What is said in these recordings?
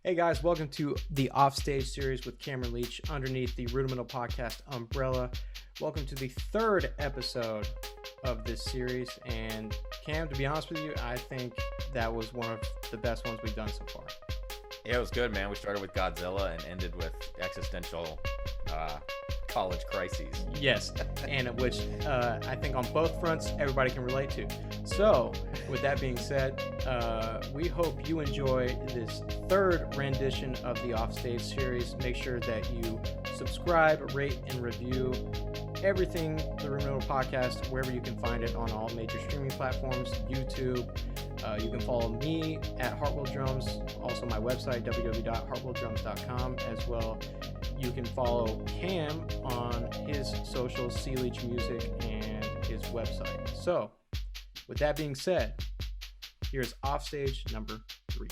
Hey guys, welcome to the Offstage series with Cameron Leach underneath the Rudimental podcast umbrella. Welcome to the third episode of this series. And Cam, to be honest with you, I think that was one of the best ones we've done so far. Yeah, it was good, man. We started with Godzilla and ended with existential college crises. Yes, and which I think on both fronts everybody can relate to. So, with that being said, we hope you enjoy this third rendition of the Offstage series. Make sure that you subscribe, rate, and review everything the Rudimental podcast wherever you can find it on all major streaming platforms, YouTube. You can follow me at Hartwell Drums, also my website www.hartwelldrums.com as well. You can follow Cam on his socials, Leach Music, and his website. So, with that being said, here's Offstage number 3.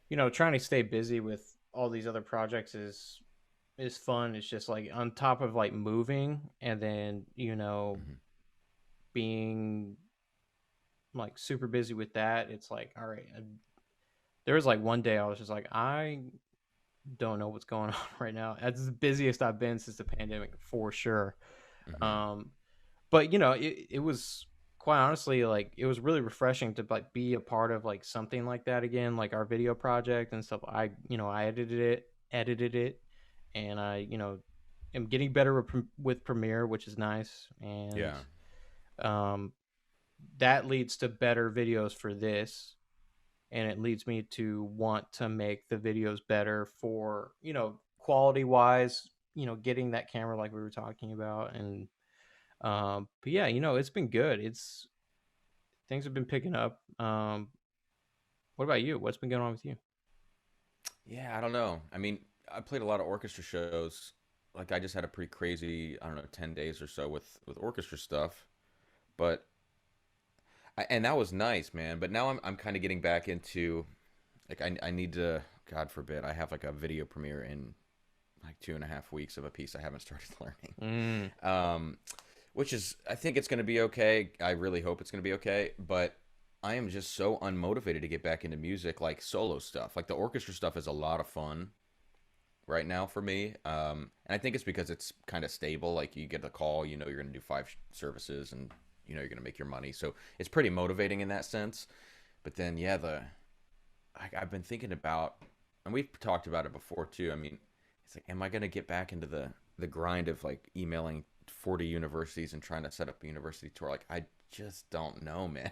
You know, trying to stay busy with all these other projects is fun. It's just like on top of like moving and then, being like super busy with that, it's like, all right, there was like one day I was just like, I don't know what's going on right now. It's the busiest I've been since the pandemic for sure. But it was quite honestly, like, it was really refreshing to like be a part of like something like that again, like our video project and stuff. I edited it, and I am getting better with Premiere, which is nice. And Yeah. that leads to better videos for this, and it leads me to want to make the videos better for quality wise, getting that camera like we were talking about. And but yeah, it's been good. Things have been picking up. What about you? What's been going on with you? Yeah, I don't know. I mean, I played a lot of orchestra shows. Like I just had a pretty crazy, I don't know, 10 days or so with orchestra stuff. But and that was nice, man. But now I'm kind of getting back into like I need to, God forbid, I have like a video premiere in like 2.5 weeks of a piece I haven't started learning. Which is, I think it's going to be okay. I really hope it's going to be okay. But I am just so unmotivated to get back into music, like solo stuff. Like the orchestra stuff is a lot of fun right now for me. And I think it's because it's kind of stable. Like you get a call, you're going to do 5 services and you're going to make your money. So it's pretty motivating in that sense. But then, yeah, I've been thinking about, and we've talked about it before too. I mean, it's like, am I going to get back into the grind of like emailing 40 universities and trying to set up a university tour? Like, I just don't know, man.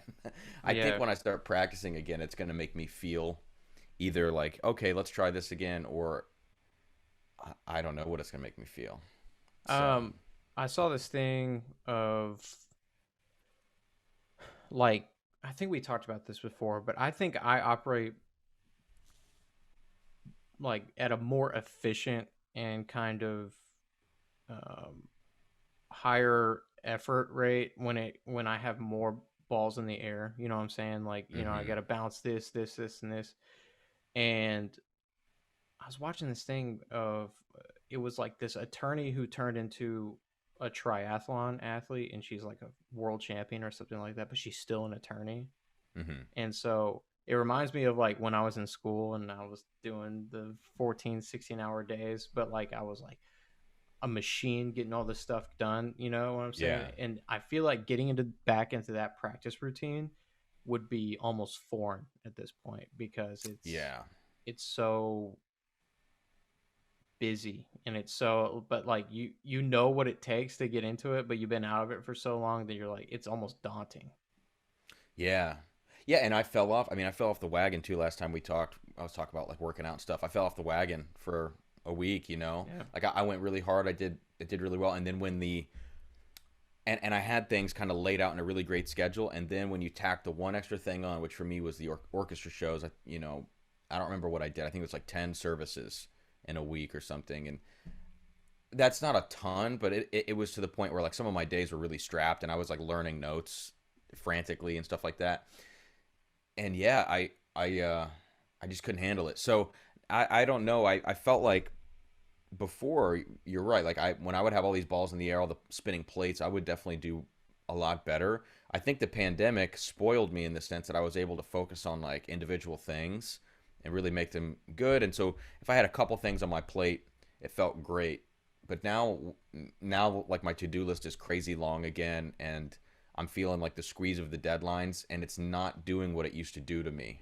I think when I start practicing again, it's going to make me feel either like, okay, let's try this again, or I don't know what it's going to make me feel. So, I saw this thing of like, I think we talked about this before, but I think I operate like at a more efficient and kind of higher effort rate when I have more balls in the air. You know what I'm saying? Like, I got to bounce this, and this. And I was watching this thing of, it was like this attorney who turned into a triathlon athlete, and she's like a world champion or something like that, but she's still an attorney. And so it reminds me of like when I was in school and I was doing the 14, 16-hour days, but like I was like a machine getting all this stuff done, you know what I'm saying? yeah. And I feel like getting back into that practice routine would be almost foreign at this point, because it's so busy, and it's so, but like you know what it takes to get into it, but you've been out of it for so long that you're like, it's almost daunting. Yeah. Yeah, and I fell off. I mean, I fell off the wagon too last time we talked. I was talking about like working out and stuff. I fell off the wagon for a week, Yeah. Like I went really hard. It did really well. And then when and I had things kind of laid out in a really great schedule. And then when you tack the one extra thing on, which for me was the orchestra shows, I don't remember what I did. I think it was like 10 services in a week or something. And that's not a ton, but it was to the point where like some of my days were really strapped and I was like learning notes frantically and stuff like that. And yeah, I just couldn't handle it. So I don't know. I felt like before, you're right. Like when I would have all these balls in the air, all the spinning plates, I would definitely do a lot better. I think the pandemic spoiled me in the sense that I was able to focus on like individual things and really make them good. And so if I had a couple things on my plate, it felt great. But now like my to-do list is crazy long again, and I'm feeling like the squeeze of the deadlines, and it's not doing what it used to do to me.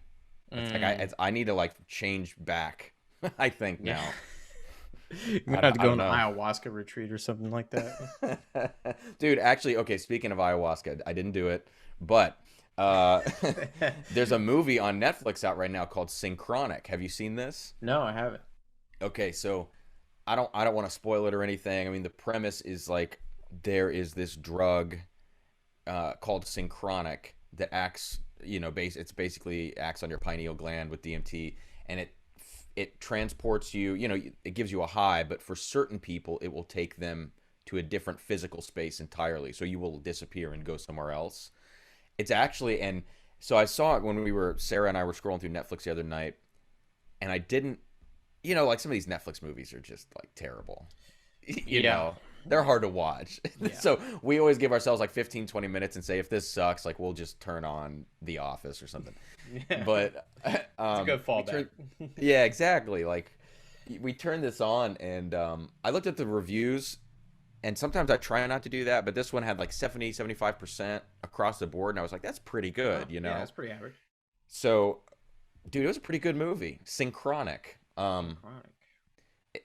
It's like Mm, I need to like change back. I think yeah. now. You're gonna have to I go don't on an know. ayahuasca retreat or something like that. Dude, actually, okay, speaking of ayahuasca, I didn't do it, but uh there's a movie on Netflix out right now called Synchronic. Have you seen this? No, I haven't. Okay, so I don't want to spoil it or anything. I mean, the premise is like there is this drug called Synchronic that acts, it's basically acts on your pineal gland with DMT, and it transports you, it gives you a high, but for certain people, it will take them to a different physical space entirely. So you will disappear and go somewhere else. It's actually, and so I saw it when Sarah and I were scrolling through Netflix the other night, and I didn't, like some of these Netflix movies are just like terrible. you Yeah, know, they're hard to watch. yeah, So we always give ourselves like 15, 20 minutes and say, if this sucks, like we'll just turn on The Office or something. yeah. But It's a good we fallback. turned, yeah, exactly. Like we turned this on, and I looked at the reviews, and sometimes I try not to do that, but this one had like 70, 75% across the board. And I was like, that's pretty Oh, good, yeah, it's pretty average. So, dude, it was a pretty good movie. Synchronic. Synchronic.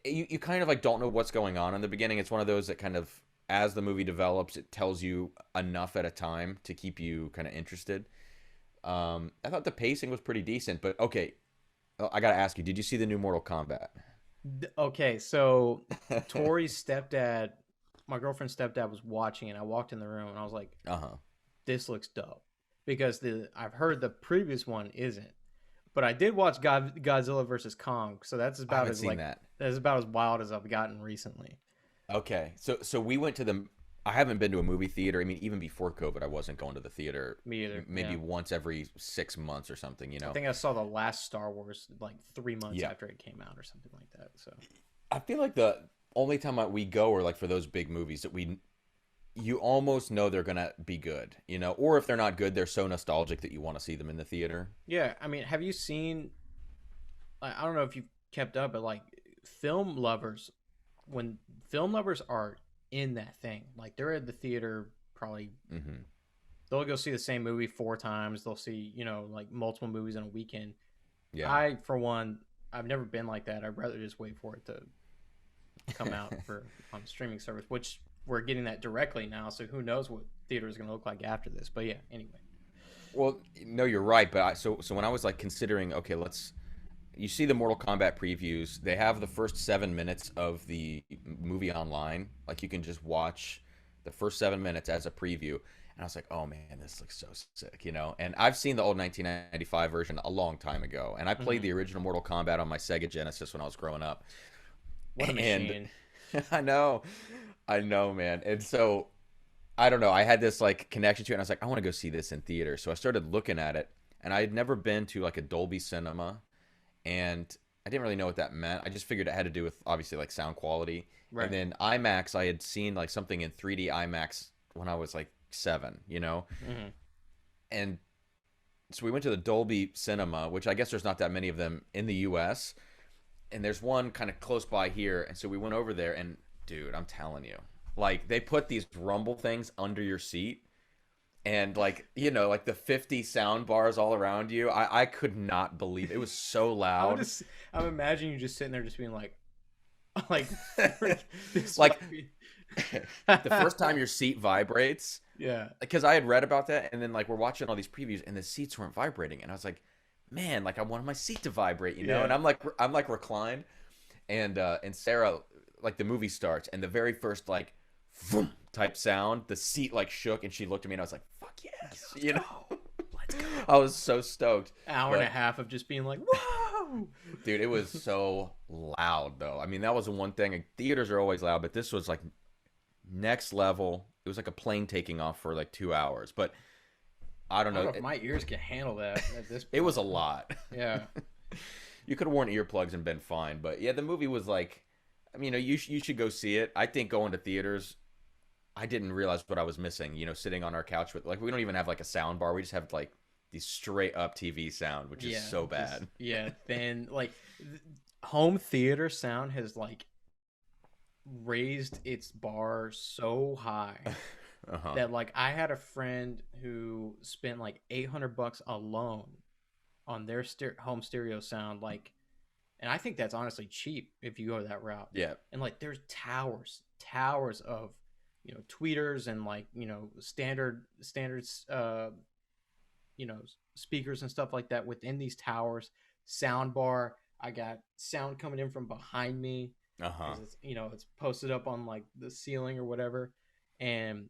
You kind of like don't know what's going on in the beginning. It's one of those that kind of, as the movie develops, it tells you enough at a time to keep you kind of interested. I thought the pacing was pretty decent, but okay, I gotta ask you, did you see the new Mortal Kombat? Okay, so Tori's stepdad, my girlfriend's stepdad was watching it. I walked in the room and I was like, Uh-huh. "This looks dope," because the I've heard the previous one isn't, but I did watch Godzilla versus Kong, so I haven't seen that. that's about as wild as I've gotten recently. Okay, so we went to the. I haven't been to a movie theater. I mean, even before COVID, I wasn't going to the theater. Me either. Maybe Yeah, once every 6 months or something. I think I saw the last Star Wars like 3 months Yeah. after it came out or something like that. So I feel like the only time we go are like for those big movies that you almost know they're gonna be good, or if they're not good, they're so nostalgic that you want to see them in the theater. yeah, I mean, have you seen? I don't know if you've kept up, but like film lovers, when film lovers are in that thing, like they're at the theater probably Hmm. they'll go see the same movie 4 times. They'll see, like multiple movies in a weekend. Yeah. I, for one, I've never been like that. I'd rather just wait for it to come out for on a streaming service, which we're getting that directly now. So who knows what theater is going to look like after this? But yeah, anyway. Well, no, you're right, but so when I was like considering, okay, you see the Mortal Kombat previews, they have the first 7 minutes of the movie online. Like you can just watch the first 7 minutes as a preview. And I was like, oh man, this looks so sick. And I've seen the old 1995 version a long time ago. And I played Hmm. the original Mortal Kombat on my Sega Genesis when I was growing up. What a And machine! I know, man. And so I don't know. I had this like connection to it, and I was like, I want to go see this in theater. So I started looking at it, and I had never been to like a Dolby Cinema, and I didn't really know what that meant. I just figured it had to do with obviously like sound quality. And Right. then IMAX, I had seen like something in 3D IMAX when I was like 7. Hmm. And so we went to the Dolby Cinema, which I guess there's not that many of them in the US. And there's one kind of close by here. And so we went over there, and dude, I'm telling you, like they put these rumble things under your seat, and like like the 50 sound bars all around you. I could not believe it was so I would loud. just, I'm imagining you just sitting there, just being like, this Like might be. the first time your seat vibrates, Yeah. because I had read about that, and then like we're watching all these previews, and the seats weren't vibrating, and I was like, man, like I wanted my seat to vibrate. And Yeah. I'm like reclined, and Sarah, like the movie starts, and the very first like vroom type sound, the seat like shook, and she looked at me, and I was like, fuck yes, Let's go. I was so stoked. Hour and a But half of just being like, whoa. dude, it was so loud though. I mean, that was the one thing. Like, theaters are always loud, but this was like next level. It was like a plane taking off for like 2 hours, but I don't I don't know. know if my ears can handle that at this It was point. a lot. Yeah. You could have worn earplugs and been fine, but yeah, the movie was like I mean, you should go see it. I think going to theaters, I didn't realize what I was missing. Sitting on our couch with like we don't even have like a sound bar. We just have like the straight up TV sound, which is Yeah, so just bad. yeah. Then like home theater sound has like raised its bar so high Uh huh. that like I had a friend who spent like $800 alone on their home stereo sound, like, and I think that's honestly cheap if you go that route. Yeah. And like there's towers of tweeters and like standards speakers and stuff like that within these towers. Sound bar, I got sound coming in from behind me Uh huh. because it's posted up on like the ceiling or whatever. And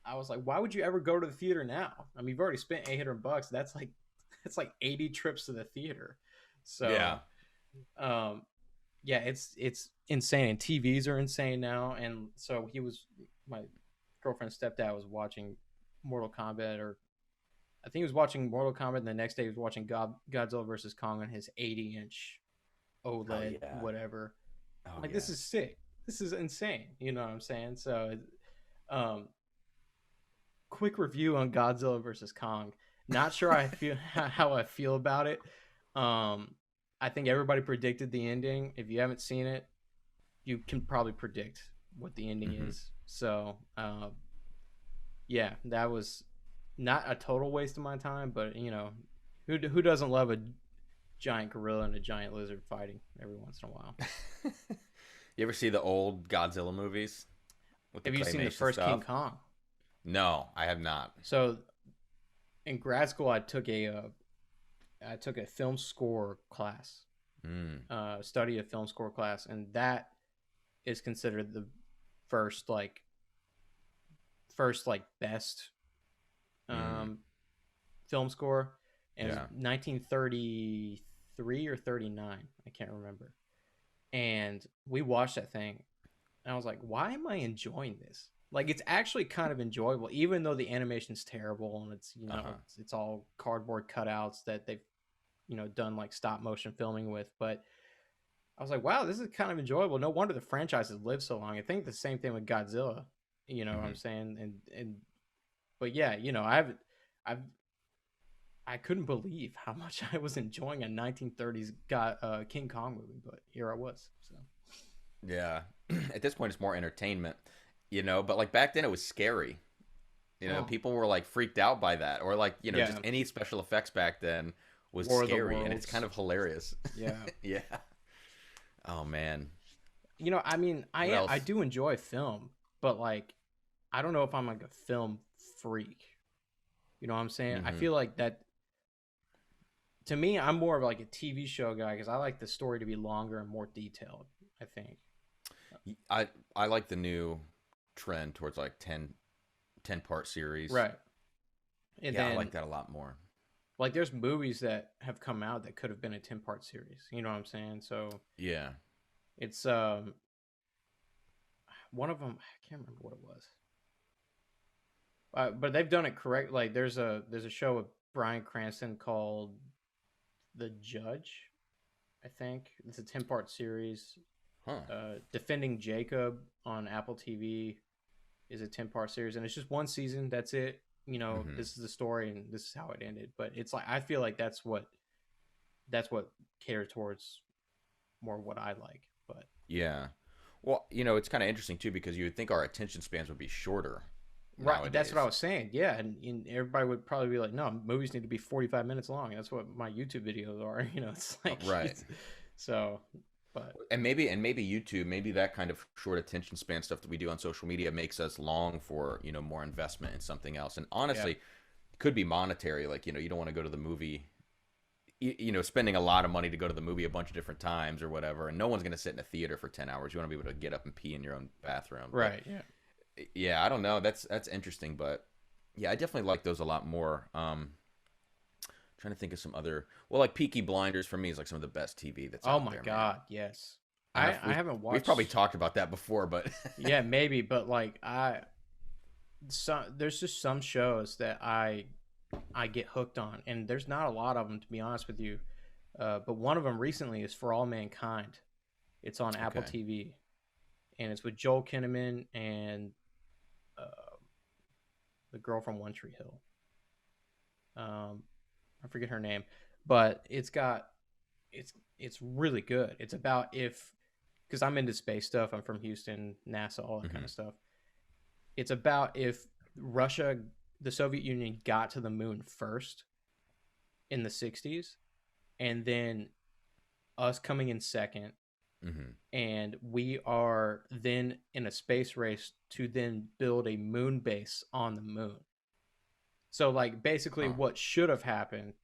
I was like, why would you ever go to the theater now? I mean, you've already spent $800. That's like 80 trips to the theater. So Yeah. um yeah, it's insane. And TVs are insane now. And so my girlfriend's stepdad was watching Mortal Kombat, or I think he was watching Mortal Kombat, and the next day he was watching Godzilla versus Kong on his 80-inch Oh OLED, yeah. whatever. Oh Like, yeah. this is sick. This is insane. You know what I'm saying? So, um, quick review on Godzilla versus Kong. Not sure I feel how I feel about it. Um, I think everybody predicted the ending. If you haven't seen it, you can probably predict what the ending Hmm. is. So, yeah, that was not a total waste of my time, but who doesn't love a giant gorilla and a giant lizard fighting every once in a while? You ever see the old Godzilla movies with the Have you seen the claymation first King stuff? Kong? No, I have not. So in grad school, I took a film score class, Mm. study a film score class, and that is considered the first like best Mm. um, film score, and it was Yeah. 1933 or 39. I can't remember. And we watched that thing, and I was like, why am I enjoying this? Like, it's actually kind of enjoyable, even though the animation's terrible and it's Uh huh. it's all cardboard cutouts that they've done like stop motion filming with. But I was like, wow, this is kind of enjoyable. No wonder the franchise has lived so long. I think the same thing with Godzilla. You know what I'm Hmm. saying? And but yeah, I've I couldn't believe how much I was enjoying a 1930s King Kong movie, but here I was. So Yeah. At this point, it's more entertainment, But like back then, it was scary. oh People were like freaked out by that, or like just yeah, any special effects back then was War of the scary, and it's Worlds. kind of hilarious. Yeah. Yeah. Oh man. I mean, What I else? do enjoy film, but like, I don't know if I'm like a film freak. You know what I'm saying? I Hmm. feel like that to me, I'm more of like a TV show guy because I like the story to be longer and more detailed. I think. I like the new trend towards like 10 part series. Right. And Yeah, I then like that a lot more. like there's movies that have come out that could have been a 10-part series. You know what I'm saying? So Yeah. it's one of them. I can't remember what it was. But they've done it correct. Like there's a show with Bryan Cranston called The Judge. I think it's a 10-part series. Huh. Defending Jacob on Apple TV is a 10-part series, and it's just one season. That's it. Hmm. This is the story, and this is how it ended. But it's like I feel like that's what caters towards more what I like. But Yeah. Well, it's kind of interesting too because you would think our attention spans would be shorter right, that's what I nowadays. was saying. Yeah, and everybody would probably be like, "No, movies need to be 45 minutes long." That's what my YouTube videos are. It's like Right. so. But And maybe YouTube, maybe that kind of short attention span stuff that we do on social media makes us long for, more investment in something else. And yeah, honestly, it could be monetary. Like, you don't want to go to the movie, spending a lot of money to go to the movie a bunch of different times or whatever. And no one's going to sit in a theater for 10 hours. You want to be able to get up and pee in your own bathroom. But right, yeah. yeah, I don't know. That's interesting. But yeah, I definitely like those a lot more. Trying to think of some other, well, like Peaky Blinders for me is like some of the best TV that's Oh out my there, man. god, yes. And I haven't we've probably watched. talked about that before, but Yeah, maybe, but like there's just some shows that I get hooked on, and there's not a lot of them to be honest with you. But one of them recently is For All Mankind. It's on Apple Okay. TV, and it's with Joel Kinnaman and uh, the girl from One Tree Hill. Um, I forget her name, but it's really good. It's about if because I'm into space stuff. I'm from Houston, NASA, all that kind Hmm. of stuff. It's about if Russia, the Soviet Union, got to the moon first in the '60s, and then us coming in second, Hmm. and we are then in a space race to then build a moon base on the moon. So, like, basically, Huh. what should have happened,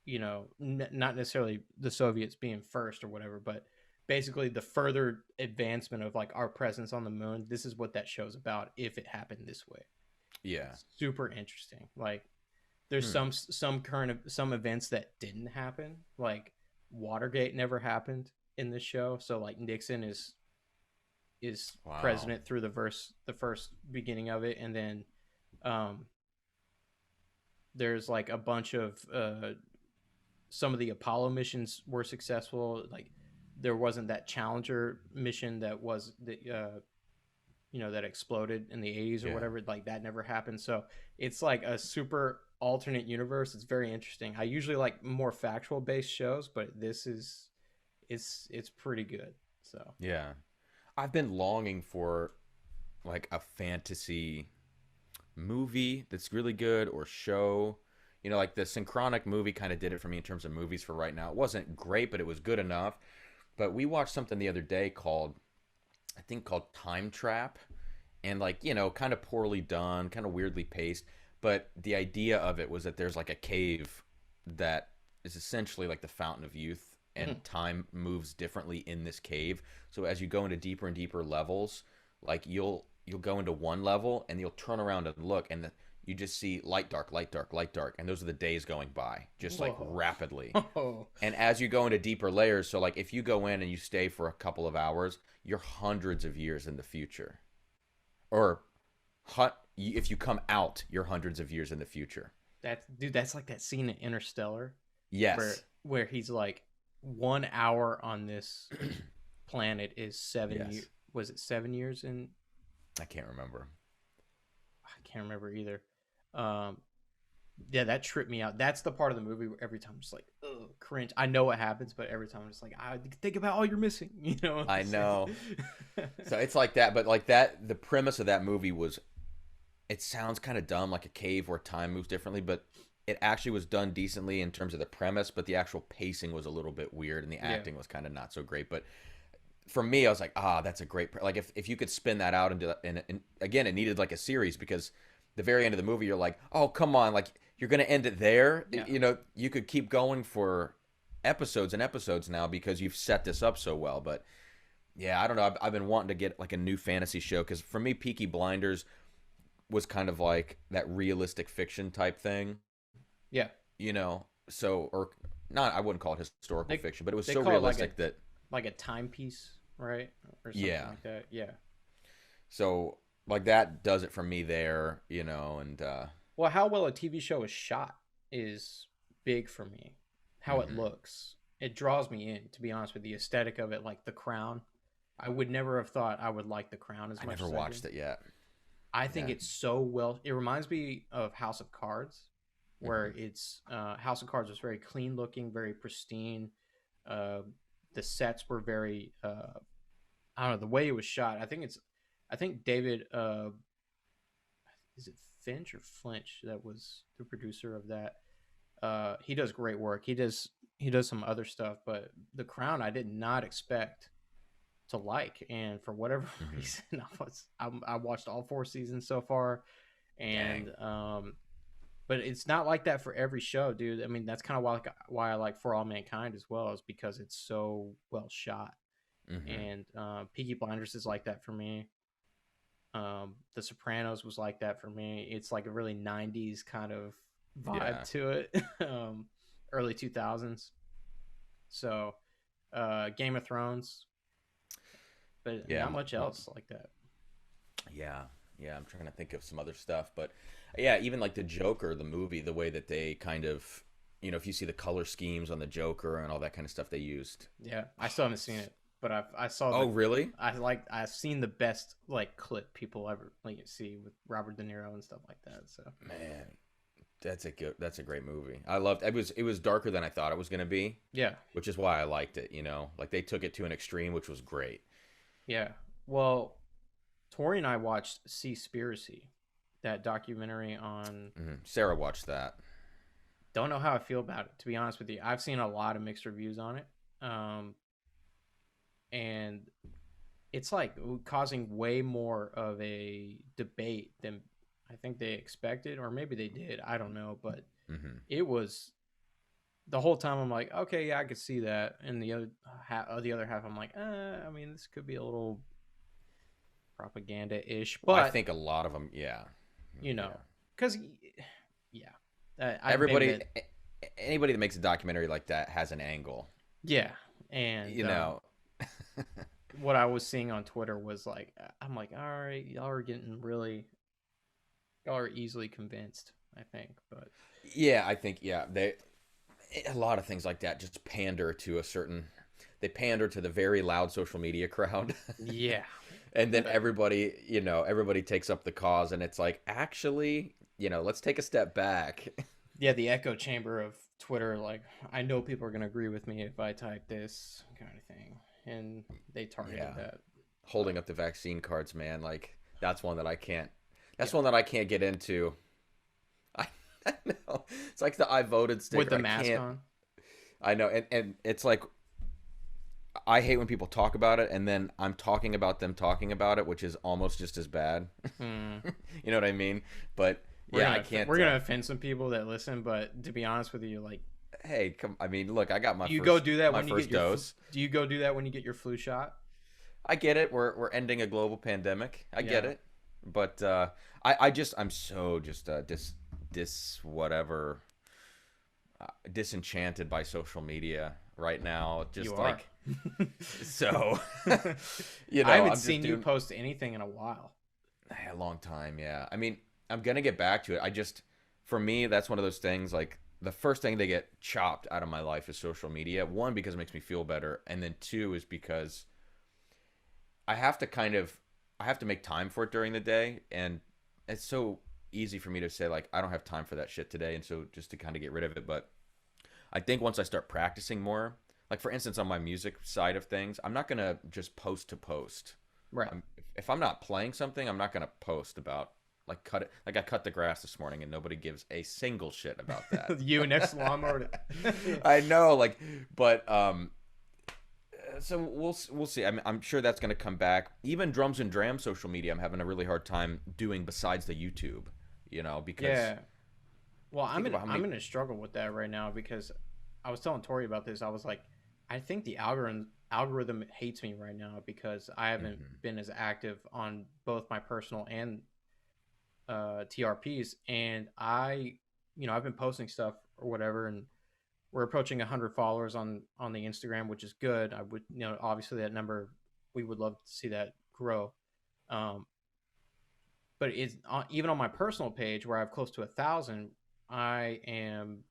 not necessarily the Soviets being first or whatever, but basically the further advancement of like our presence on the moon. This is what that show's about if it happened this way. Yeah. Super interesting. Like, there's Hmm. some events that didn't happen, like Watergate never happened in this show. So like Nixon is Wow. president through the first beginning of it, and then um, there's like a bunch of some of the Apollo missions were successful. Like there wasn't that Challenger mission that was that exploded in the 80s or Yeah. whatever. Like that never happened. So it's like a super alternate universe. It's very interesting. I usually like more factual based shows, but this is it's pretty good. So Yeah. I've been longing for like a fantasy movie that's really good or show. You know, like the Synchronic movie kind of did it for me in terms of movies for right now. It wasn't great, but it was good enough. But we watched something the other day called, I think called Time Trap, and like, kind of poorly done, kind of weirdly paced. But the idea of it was that there's like a cave that is essentially like the fountain of youth, and time moves differently in this cave. So as you go into deeper and deeper levels, like you'll go into one level and you'll turn around and look, and you just see light, dark, light, dark, light, dark, and those are the days going by just like whoa. rapidly. Oh, And as you go into deeper layers, so like if you go in and you stay for a couple of hours, you're hundreds of years in the future. Or if you come out, you're hundreds of years in the future. that's like that scene in Interstellar where Yes. he's like 1 hour on this planet is 7 years. Yes. Was it 7 years in? I can't remember. I can't remember either. Um, yeah, that tripped me out. That's the part of the movie where every time I'm just like, ugh, cringe. I know what happens, but every time I'm just like, I think about all you're missing. You know what I'm I know. saying? So it's like that, but like that, the premise of that movie was, it sounds kind of dumb, like a cave where time moves differently, but it actually was done decently in terms of the premise, but the actual pacing was a little bit weird and the Yeah, acting was kind of not so great. But for me, I was like, that's a great, like if you could spin that out into, and again, it needed like a series because the very end of the movie, you're like, oh, come on, like you're going to end it there. yeah. You could keep going for episodes and episodes now because you've set this up so well. But yeah, I don't know. I've been wanting to get like a new fantasy show because for me, Peaky Blinders was kind of like that realistic fiction type thing, Yeah. so, or not, I wouldn't call it historical They fiction, but it was they so call it like a realistic that, timepiece, right? Or something yeah. like that. Yeah. So like that does it for me there, and Well, how well a TV show is shot is big for me. How it hmm looks. It draws me in, to be honest with you. The aesthetic of it, like The Crown. I would never have thought I would like The Crown as I much never as I do. watched it yet. I think Yeah. it's so well. It reminds me of House of Cards, where Hmm. it's House of Cards was very clean looking, very pristine. Uh, the sets were very. I don't know the way it was shot. I think David. Is it Finch or Flinch that was the producer of that? He does great work. He does some other stuff, but The Crown I did not expect to like, and for whatever Hmm. reason, I watched all 4 seasons so far, Dang. and but it's not like that for every show, dude. I mean, that's kind of why I like For All Mankind as well, is because it's so well shot, Hmm. and Peaky Blinders is like that for me. The Sopranos was like that for me. It's like a really '90s kind of vibe Yeah. to it, early 2000s. So, Game of Thrones, but Yeah. not much else like that. Yeah. Yeah. I'm trying to think of some other stuff, but yeah, even like the Joker, the movie, the way that they kind of, if you see the color schemes on the Joker and all that kind of stuff they used. Yeah, I still haven't seen it. but I saw Oh, the really? I've seen the best like clip people ever like see with Robert De Niro and stuff like that. So Man, that's a great movie. I loved it was darker than I thought it was going to be, yeah, which is why I liked it, you know. Like they took it to an extreme, which was great. yeah. Well, Tori and I watched Seaspiracy, that documentary on. Sarah watched that. Don't know how I feel about it, to be honest with you. I've seen a lot of mixed reviews on it, and it's like causing way more of a debate than I think they expected, or maybe they did. I don't know, but Hmm. it was the whole time. I'm like, okay, yeah, I could see that, and the other half, I'm like, I mean, this could be a little propaganda-ish, I but think a lot of them, yeah. you Yeah. know, because yeah, I maybe Everybody that anybody that makes a documentary like that has an angle, yeah, and you know. what I was seeing on Twitter was like, I'm like, all right, y'all are easily convinced, I think, but Yeah, I think yeah, they a lot of things like that just pander to a certain they pander to the very loud social media crowd. yeah, And then but everybody takes up the cause and it's like, actually, let's take a step back. yeah, the echo chamber of Twitter, like, I know people are gonna agree with me if I type this kind of thing, and they targeted Yeah. that, but Holding up the vaccine cards, man, like that's yeah, one that I can't get into. I, I know. It's like the I voted with sticker. the I mask can't. on, I know, and it's like I hate when people talk about it, and then I'm talking about them talking about it, which is almost just as bad. hmm. You know what I mean? But yeah, I can't. We're gonna offend some people that listen, but to be honest with you, like, Hey, come. I mean, look, I got do you go do that my when you get first your dose. do you go do that when you get your flu shot? I get it. We're ending a global pandemic. I get Yeah, it. But I'm so just dis whatever disenchanted by social media right now. you Just are. like so, I haven't I'm just seen you doing post anything in a while. a long time. Yeah, I mean, I'm gonna get back to it. For me, that's one of those things. Like the first thing they get chopped out of my life is social media. One, because it makes me feel better, and then two is because I have to I have to make time for it during the day, and it's so easy for me to say like I don't have time for that shit today, and so just to kind of get rid of it. But I think once I start practicing more, like for instance on my music side of things, I'm not gonna just post to post. Right. If I'm not playing something, I'm not gonna post about like cut it. Like I cut the grass this morning, and nobody gives a single shit about that. You next lawnmower. I know, like, but so we'll see. I'm sure that's going to come back. Even drums and drams social media, I'm having a really hard time doing besides the YouTube. Because Yeah. Well, think about how I'm many. in a struggle with that right now because I was telling Tori about this. I was like, I think the algorithm hates me right now because I haven't Mhm. been as active on both my personal and TRPs, and I've been posting stuff or whatever, and we're approaching 100 followers on the Instagram, which is good. I would, obviously that number, we would love to see that grow. Um, but it's even on my personal page where I have close to 1,000, I am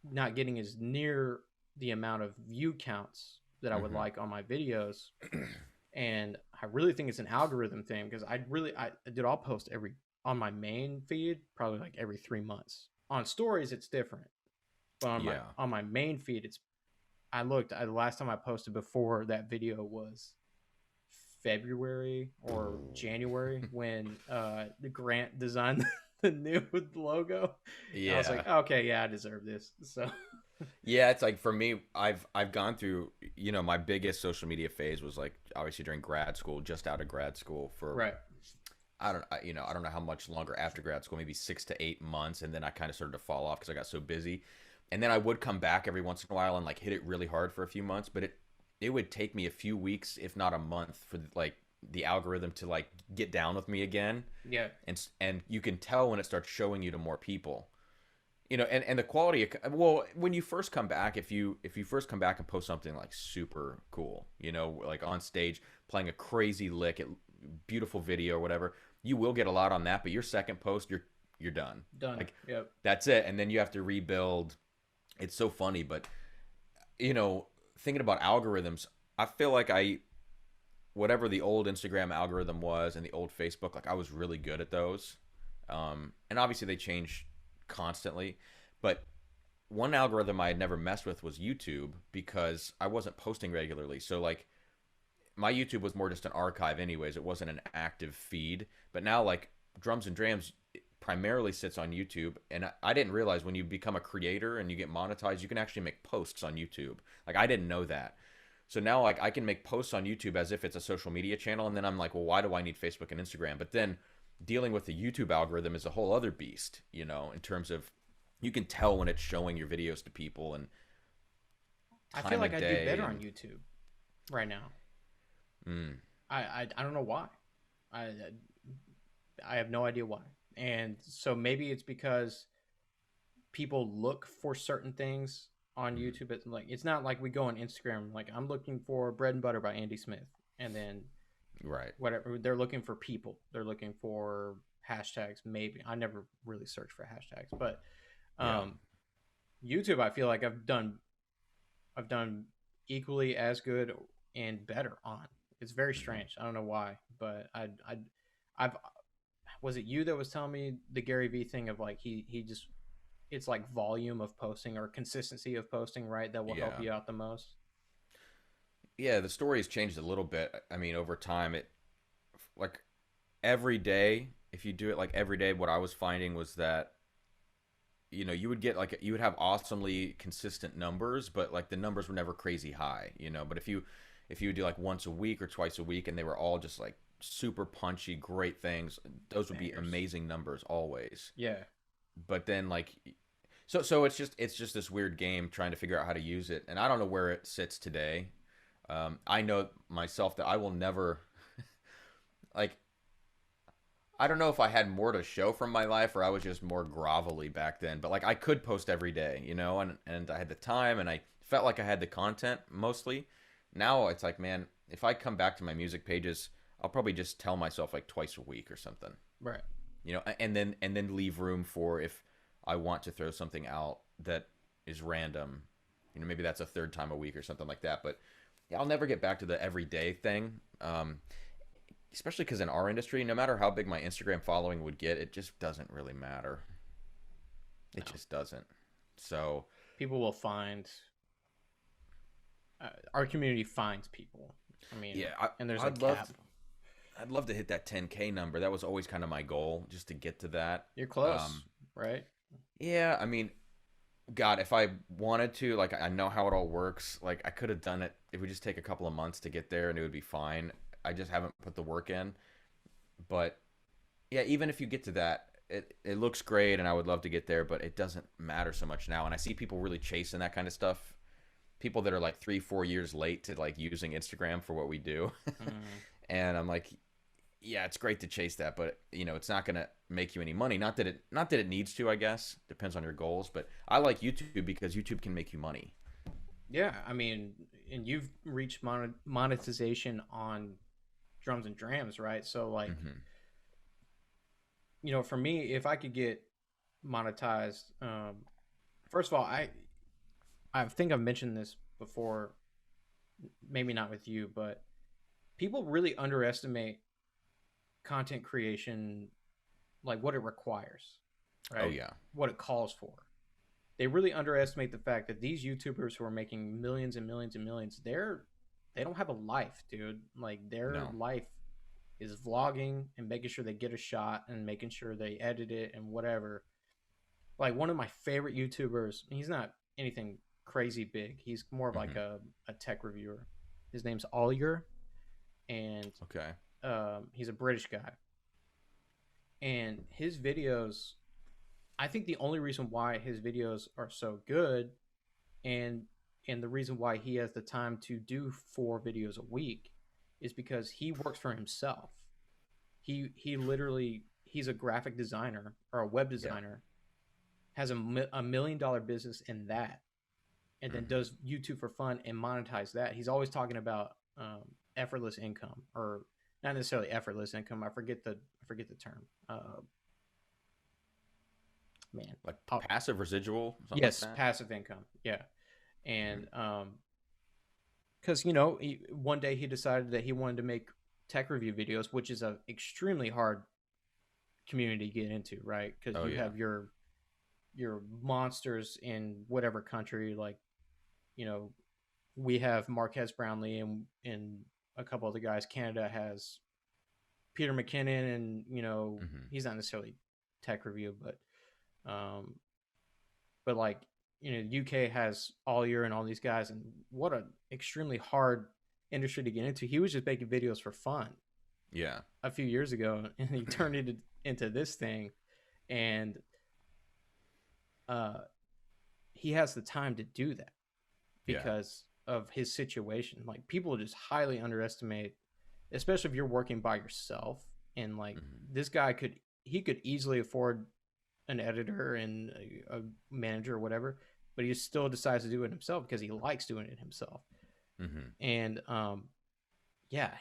not getting as near the amount of view counts that I would Mhm. like on my videos. And I really think it's an algorithm thing because I'll post every on my main feed probably like every 3 months. On stories, it's different, but Yeah. on my main feed, it's the last time I posted before that video was February or January when the Grant designed the new logo. And I was Yeah. like, okay, yeah, I deserve this. So Yeah, it's like for me, I've gone through, my biggest social media phase was like obviously during grad school, just out of grad school for right, I don't know how much longer after grad school, maybe 6 to 8 months, and then I kind of started to fall off because I got so busy. And then I would come back every once in a while and like hit it really hard for a few months, but it would take me a few weeks, if not a month, for like the algorithm to like get down with me again. yeah, And you can tell when it starts showing you to more people. And the quality well, when you first come back, if you first come back and post something like super cool, like on stage playing a crazy lick, beautiful video or whatever, you will get a lot on that. But your second post, you're done. done. Like Yep. that's it, and then you have to rebuild. It's so funny, but you know, thinking about algorithms, I feel like I whatever the old Instagram algorithm was and the old Facebook, like I was really good at those. And obviously they change constantly, but one algorithm I had never messed with was YouTube because I wasn't posting regularly. So like my YouTube was more just an archive anyways. It wasn't an active feed. But now like Drums and Drams primarily sits on YouTube, and I didn't realize when you become a creator and you get monetized, you can actually make posts on YouTube. Like I didn't know that. So now like I can make posts on YouTube as if it's a social media channel, and then I'm like, well, why do I need Facebook and Instagram? But then dealing with the YouTube algorithm is a whole other beast, you know, in terms of you can tell when it's showing your videos to people and I feel time like of I do day better on and YouTube right now. mm, I don't know why. I I have no idea why. And so maybe it's because people look for certain things on mm, YouTube. It's like it's not like we go on Instagram like I'm looking for bread and butter by Andy Smith, and then right. whatever they're looking for people, they're looking for hashtags. Maybe I never really search for hashtags, but Yeah. um, YouTube I feel like I've done equally as good and better on. It's very Hmm. strange. I don't know why, but I've was it you that was telling me the Gary Vee thing of like he just it's like volume of posting or consistency of posting, right? That will help Yeah. you out the most. Yeah, the story has changed a little bit. I mean, over time it like every day, if you do it like every day, what I was finding was that you know, you would get like you would have awesomely consistent numbers, but like the numbers were never crazy high, you know. But if you would do like once a week or twice a week and they were all just like super punchy, great things, those would be Bangers. amazing numbers always. Yeah. But then like so it's just this weird game trying to figure out how to use it, and I don't know where it sits today. I know myself that I will never like I don't know if I had more to show from my life or I was just more grovelly back then, but like I could post every day, you know, and I had the time and I felt like I had the content mostly. Now it's like, man, if I come back to my music pages, I'll probably just tell myself like twice a week or something, Right. you know, and then leave room for if I want to throw something out that is random, you know, maybe that's a third time a week or something like that. But yeah, I'll never get back to the everyday thing. Especially because in our industry, no matter how big my Instagram following would get, it just doesn't really matter. It No. just doesn't. So People will find our community finds people. I mean, yeah, and there's a I'd love cap. to, I'd love to hit that 10K number. That was always kind of my goal, just to get to that. You're close, Um, right? yeah, I mean, God, if I wanted to, like, I know how it all works. Like, I could have done it. It would just take a couple of months to get there, and it would be fine. I just haven't put the work in. But yeah, even if you get to that, it looks great, and I would love to get there, but it doesn't matter so much now. And I see people really chasing that kind of stuff. People that are like 3, 4 years late to like using Instagram for what we do, Mm, and I'm like, yeah, it's great to chase that, but you know, it's not gonna make you any money. Not that it needs to. I guess depends on your goals, but I like YouTube because YouTube can make you money. yeah, I mean, and you've reached monetization on drums and drams, right? So like, Hmm. for me, if I could get monetized, first of all, I think I've mentioned this before, maybe not with you, but people really underestimate content creation, like what it requires, Oh right? yeah. What it calls for. They really underestimate the fact that these YouTubers who are making millions and millions and millions, they don't have a life, dude. Like their No. life is vlogging and making sure they get a shot and making sure they edit it and whatever. Like one of my favorite YouTubers, he's not anything crazy big. He's more of like Hmm. a tech reviewer. His name's Oliver, and Okay. he's a British guy. And his videos, I think the only reason why his videos are so good, and the reason why he has the time to do 4 videos a week, is because he works for himself. He literally he's a graphic designer or a web Yeah. designer, has a $1 million business in that, and then Hmm. does YouTube for fun and monetize that. He's always talking about effortless income, or not necessarily effortless income. I forget the term. Man, Like oh, passive residual, something like yes, that. passive income. Yeah, Hmm. and because one day he decided that he wanted to make tech review videos, which is a extremely hard community to get into, right? Because Oh you yeah. have your monsters in whatever country, like you know we have Marquez Brownlee and a couple other guys. Canada has Peter McKinnon, and Hmm. he's not necessarily tech review, um, but like UK has all year and all these guys, and what an extremely hard industry to get into. He was just making videos for fun Yeah. a few years ago, and he turned it into this thing, and uh, he has the time to do that Yeah. because of his situation. Like people just highly underestimate, especially if you're working by yourself. And like Hmm. this guy he could easily afford an editor and a manager or whatever, but he still decides to do it himself because he likes doing it himself. Hmm. And yeah,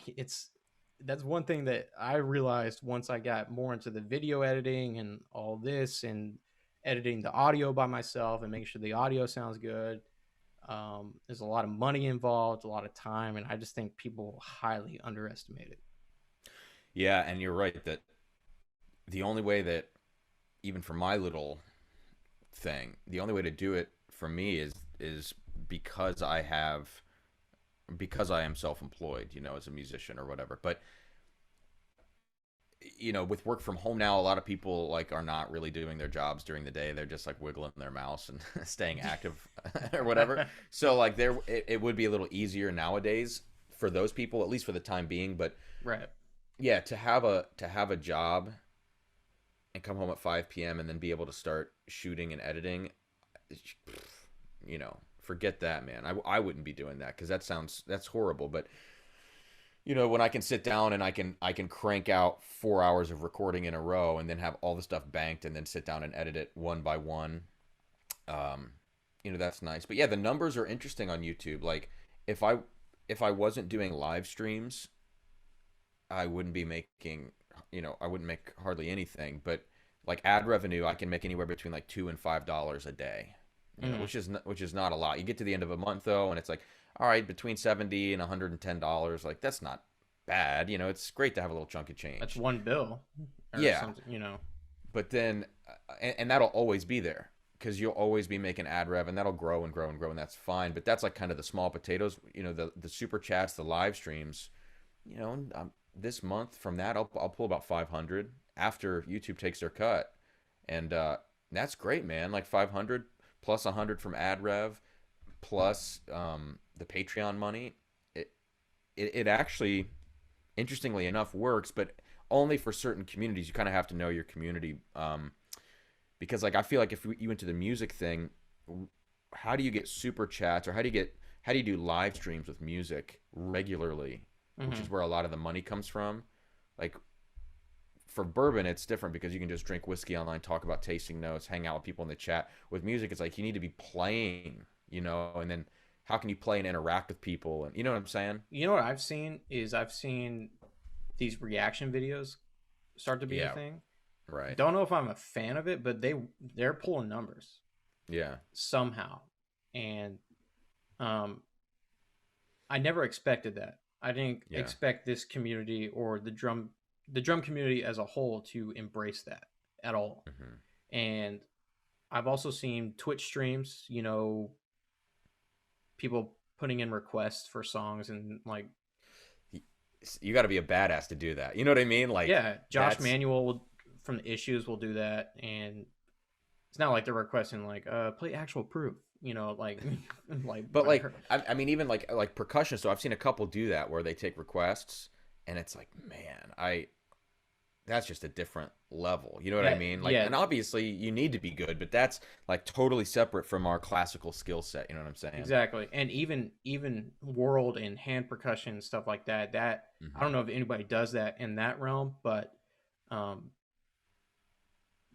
that's one thing that I realized once I got more into the video editing and all this and editing the audio by myself and making sure the audio sounds good. There's a lot of money involved, a lot of time, and I just think people highly underestimate it. Yeah, and you're right that the only way that, even for my little thing, the only way to do it for me is because I am self-employed, as a musician or whatever. But with work from home now, a lot of people like are not really doing their jobs during the day. They're just like wiggling their mouse and staying active or whatever. So like it would be a little easier nowadays for those people, at least for the time being. But Right. yeah, to have a job and come home at 5 p.m. and then be able to start shooting and editing, forget that, man. I wouldn't be doing that because that's horrible. But when I can sit down and I can crank out 4 hours of recording in a row and then have all the stuff banked and then sit down and edit it one by one, um, that's nice. But yeah, the numbers are interesting on YouTube. Like if I wasn't doing live streams, I wouldn't be making, I wouldn't make hardly anything. But like ad revenue, I can make anywhere between like $2 and $5 a day. Mm. Which is not a lot. You get to the end of a month though, and it's like, all right, between 70 and $110. Like that's not bad. It's great to have a little chunk of That's change. one bill or Yeah, something. but then, and that'll always be there because you'll always be making ad rev, and that'll grow and grow and grow, and that's fine. But that's like kind of the small potatoes. The super chats, the live streams. This month from that, I'll pull about 500 after YouTube takes their cut, and that's great, man. Like 500 plus 100 from ad rev plus the Patreon money. It actually, interestingly enough, works, but only for certain communities. You kind of have to know your community, because like I feel like if you went to the music thing, how do you get super chats, or how do you do live streams with music regularly, which Mm-hmm. is where a lot of the money comes from. Like for bourbon, it's different because you can just drink whiskey online, talk about tasting notes, hang out with people in the chat. With music, it's like you need to be playing, and then how can you play and interact with people, and you know what I'm saying? You know what I've seen these reaction videos start to be a Yeah, thing. right. Don't know if I'm a fan of it, but they're pulling numbers Yeah, somehow, and um, I never expected that. I didn't yeah. expect this community or the drum community as a whole to embrace that at all. Hmm. And I've also seen Twitch streams, people putting in requests for songs and like You got to be a badass to do that. You know what I mean? Like yeah, Josh that's Manuel from the Issues will do that, and it's not like they're requesting like play actual proof, like like But I like, heard. I mean, even like percussion. So I've seen a couple do that where they take requests, and it's like, man, that's just a different level. You know what I That mean? Like, yeah, and obviously you need to be good, but that's like totally separate from our classical skill set. You know what I'm saying? exactly. And even world and hand percussion stuff like that I don't Hmm. know if anybody does that in that realm, but um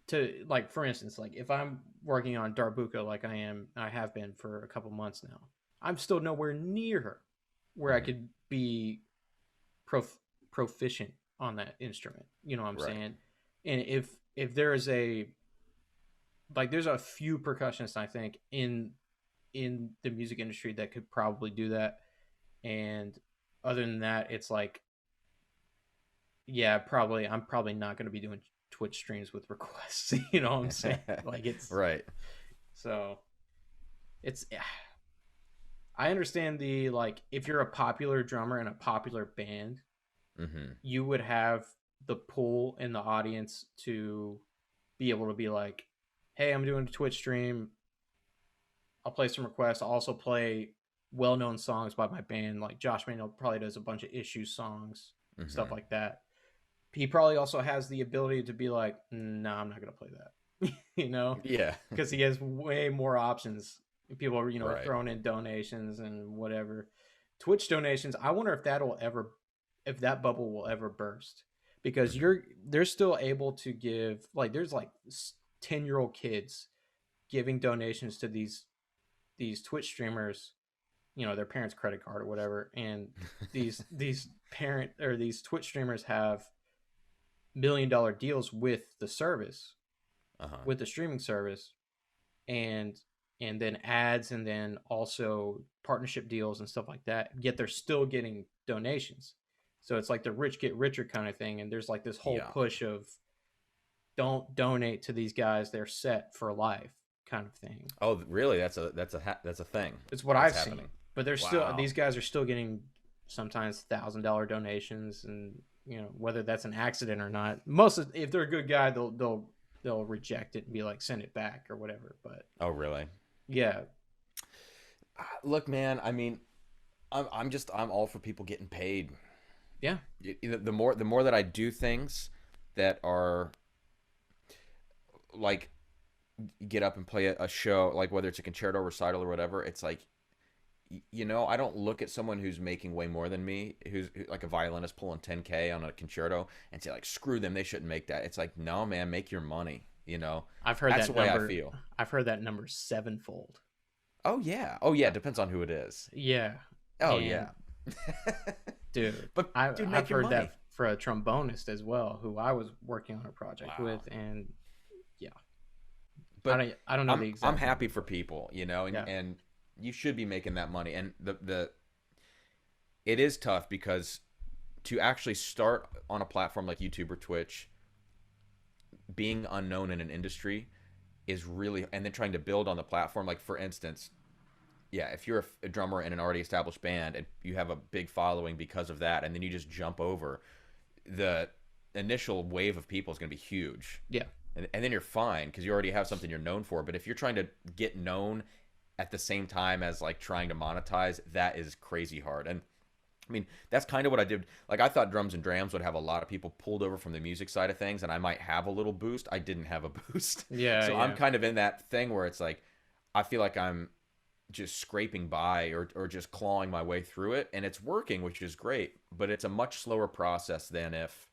to like for instance, like if I'm working on Darbuka like I have been for a couple months now, I'm still nowhere near her where I Hmm. could be prof- proficient on that instrument. You know what I'm Right. saying? And if there is a like there's a few percussionists I think in the music industry that could probably do that. And other than that, it's like, yeah, probably I'm probably not going to be doing Twitch streams with requests. You know what I'm saying? Like it's Right. so it's I understand the like if you're a popular drummer in a popular band, Mm-hmm. you would have the pull in the audience to be able to be like, "Hey, I'm doing a Twitch stream. I'll play some requests. I'll also play well-known songs by my band. Like Josh Manuel probably does a bunch of issue songs, stuff Mm-hmm. like that. He probably also has the ability to be like, "No, I'm not gonna play that," you know, Yeah. because he has way more options. People are Right. throwing in donations and whatever. Twitch donations. I wonder if that'll ever, if that bubble will ever burst, because Mm-hmm. they're still able to give like there's like 10-year-old kids giving donations to these Twitch streamers, their parents' credit card or whatever, and these parent or these Twitch streamers have $1 million deals with the service, Uh-huh. with the streaming service, and then ads, and then also partnership deals and stuff like that. Yet they're still getting donations, so it's like the rich get richer kind of thing. And there's like this whole Yeah. push of don't donate to these guys; they're set for life, kind of thing. Oh, really? That's a thing. It's what That's I've happening. seen. But they're still Wow. these guys are still getting sometimes $1,000 donations, and whether that's an accident or not. Most of, if they're a good guy, they'll reject it and be like send it back or whatever. But Oh, really? yeah, Look, man. I mean, I'm all for people getting paid. yeah, The more that I do things that are like get up and play a show, like whether it's a concerto recital or whatever, it's like I don't look at someone who's making way more than me, like a violinist pulling 10K on a concerto, and say like, screw them, they shouldn't make that. It's like, no, man, make your money. I've heard That's the that way I number. feel. I've heard that number sevenfold. Oh yeah, oh yeah. Depends on who it is. Yeah, Oh and yeah. dude, But dude, I've make your heard money. that for a trombonist as well, who I was working on a project with, Wow. and yeah, But I don't know the I'm exact happy number, for but people, and yeah, you should be making that money. And the it is tough because to actually start on a platform like YouTube or Twitch, being unknown in an industry is really, and then trying to build on the platform. Like for instance, yeah, if you're a drummer in an already established band and you have a big following because of that, and then you just jump over, the initial wave of people is going to be huge. yeah. And then you're fine because you already have something you're known for. But if you're trying to get known at the same time as like trying to monetize, that is crazy hard. And I mean, that's kind of what I did. Like, I thought drums and drams would have a lot of people pulled over from the music side of things, and I might have a little boost. I didn't have a boost. Yeah, So I'm yeah. kind of in that thing where it's like, I feel like I'm just scraping by, or just clawing my way through it. And it's working, which is great. But it's a much slower process than if,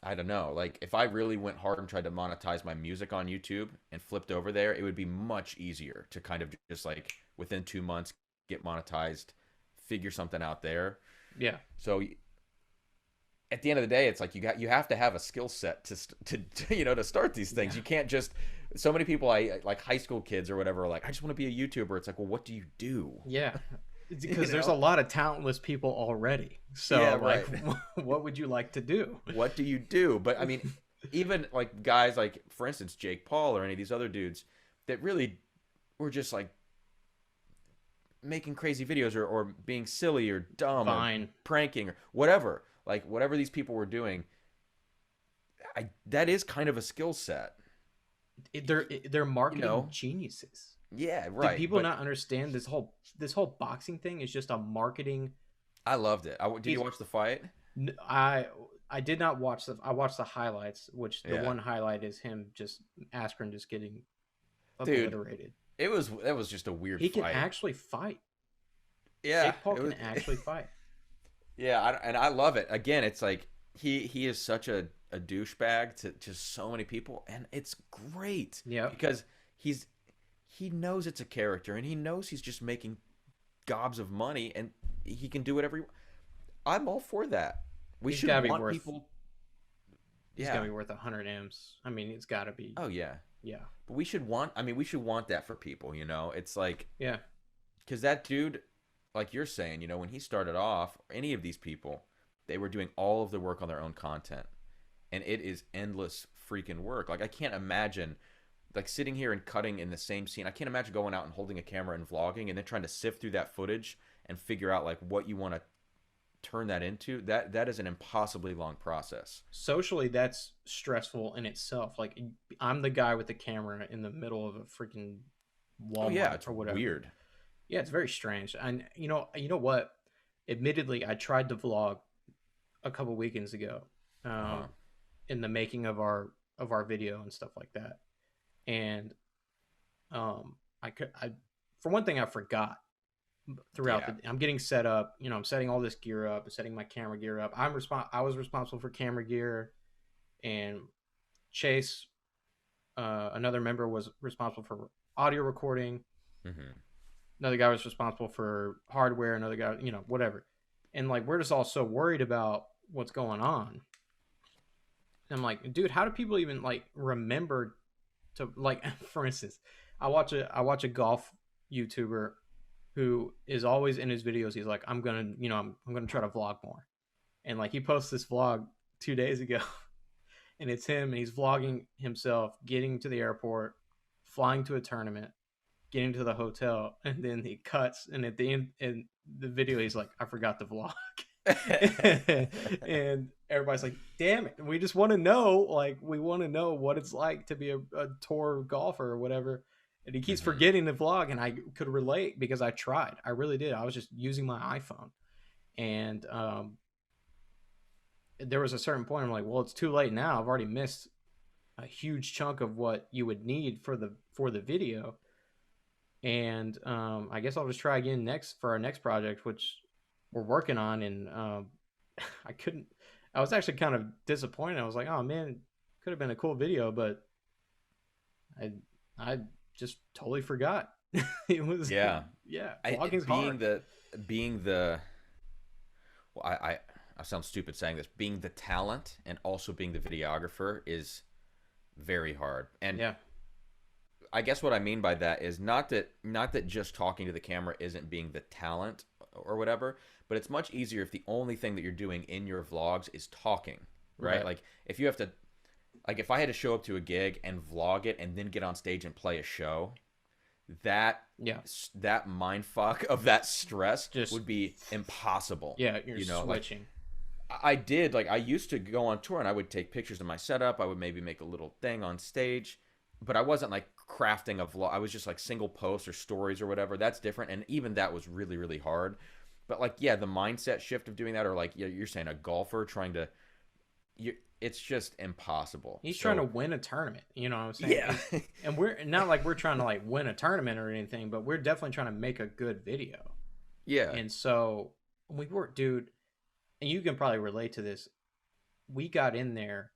I don't know, like if I really went hard and tried to monetize my music on YouTube and flipped over there, it would be much easier to kind of just like within 2 months get monetized, figure something out there. Yeah. So at the end of the day, it's like you have to have a skill set to start these things. Yeah. You can't just, so many people, I like high school kids or whatever are like, I just want to be a YouTuber. It's like, well, what do you do? Yeah. You Because there's a know? lot of talentless people already. Yeah, So, like, right. what would you like to do? What do you do? But I mean, even like guys like, for instance, Jake Paul or any of these other dudes that really were just like making crazy videos, or being silly or dumb or Fine. pranking or whatever. Like whatever these people were doing, that is kind of a skill set. They're You marketing know? geniuses. Yeah, Do right. people But not understand this whole boxing thing is just a marketing? I loved it. Did you It's watch the fight? I did not watch I watched the highlights, which the Yeah, one highlight is him just Askren just getting dude, obliterated. it was just a weird He can fight. actually fight. Yeah, Jake Paul it can was. actually fight. Yeah, and I love it. Again, it's like he is such a douchebag to just so many people, and it's great Yep. because he knows it's a character, and he knows he's just making gobs of money, and he can do whatever. I'm all for that. We He's should got to be want worth people. he's got to Yeah. be worth 100 M's. I mean, it's got to be. Oh yeah. Yeah. But we should want. I mean, we should want that for people. It's like, Yeah. because that dude. like you're saying, you know, when he started off, any of these people, they were doing all of the work on their own content, and it is endless freaking work. Like I can't imagine like sitting here and cutting in the same scene. I can't imagine going out and holding a camera and vlogging and then trying to sift through that footage and figure out like what you want to turn that into. That is an impossibly long process. Socially, that's stressful in itself. Like, I'm the guy with the camera in the middle of a freaking Oh yeah, Walmart it's or whatever. weird. Yeah, it's very strange. And you know what? Admittedly, I tried to vlog a couple weekends ago, Uh-huh. um, in the making of our video and stuff like that. And I could I for one thing I forgot throughout Yeah. the. I'm getting set up. You know, I'm setting all this gear up, setting my camera gear up. I was responsible for camera gear, and Chase, another member, was responsible for audio recording. Mhm. Another guy was responsible for hardware. Another guy, you know, whatever. And like we're just all so worried about what's going on. And I'm like, dude, how do people even like remember to like? For instance, I watch a golf YouTuber who is always in his videos. He's like, I'm gonna try to vlog more. And like he posts this vlog 2 days ago, and it's him, and he's vlogging himself getting to the airport, flying to a tournament, getting to the hotel, and then he cuts, and at the end in the video, he's like, I forgot the vlog. And everybody's like, damn it, we just want to know, like, we want to know what it's like to be a tour golfer or whatever. And he keeps Mhm. forgetting the vlog, and I could relate because I tried. I really did. I was just using my iPhone, and there was a certain point I'm like, well, it's too late now. I've already missed a huge chunk of what you would need for the video. And I guess I'll just try again next for our next project, which we're working on. And I couldn't. I was actually kind of disappointed. I was like, oh man, could have been a cool video, but I I just totally forgot. It was, Yeah. yeah, I vlogging's hard. being the well, I sound stupid saying this. Being the talent and also being the videographer is very hard. And Yeah, I guess what I mean by that is not that just talking to the camera isn't being the talent or whatever, but it's much easier if the only thing that you're doing in your vlogs is talking, right? right. Like if you have to like if I had to show up to a gig and vlog it and then get on stage and play a show, that Yeah, that mind fuck of that stress just would be impossible. yeah, you're You know, like switching. I did like I used to go on tour and I would take pictures of my setup. I would maybe make a little thing on stage, but I wasn't like crafting a vlog. I was just like single posts or stories or whatever. That's different, and even that was really really hard. But like yeah, the mindset shift of doing that, or like yeah, you're saying a golfer trying to, it's just impossible. He's trying to So win a tournament. You know what I'm saying? yeah, And we're not like we're trying to like win a tournament or anything, but we're definitely trying to make a good video. yeah, And so we were, dude, and you can probably relate to this. We got in there,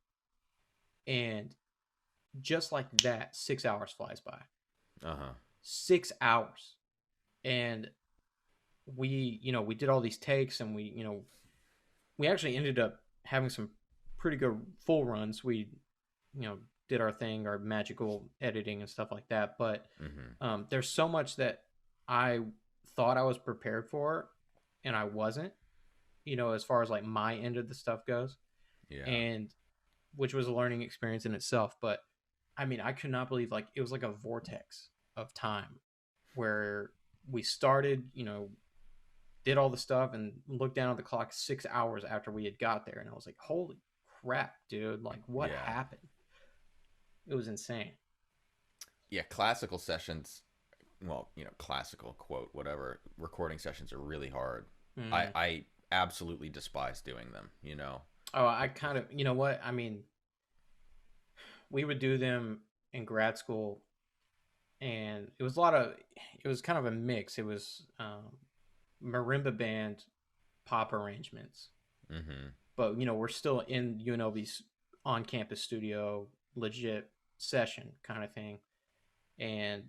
and just like that, 6 hours flies by. uh huh, 6 hours. And we did all these takes, and we actually ended up having some pretty good full runs. We, you know, did our thing, our magical editing and stuff like that. But mm-hmm. there's so much that I thought I was prepared for, and I wasn't. As far as like my end of the stuff goes, Yeah, and which was a learning experience in itself. But I mean, I could not believe, like, it was like a vortex of time where we started, did all the stuff and looked down at the clock 6 hours after we had got there, and I was like, holy crap, dude, like what yeah, happened? It was insane. yeah. Classical sessions, well, you know, classical quote whatever recording sessions are really hard. I Mm. I absolutely despise doing them. You know. Oh, I kind of, you know what, I mean, we would do them in grad school, and it was kind of a mix. It was marimba band pop arrangements, Mm-hmm. but we're still in UNLV's on campus studio, legit session kind of thing. And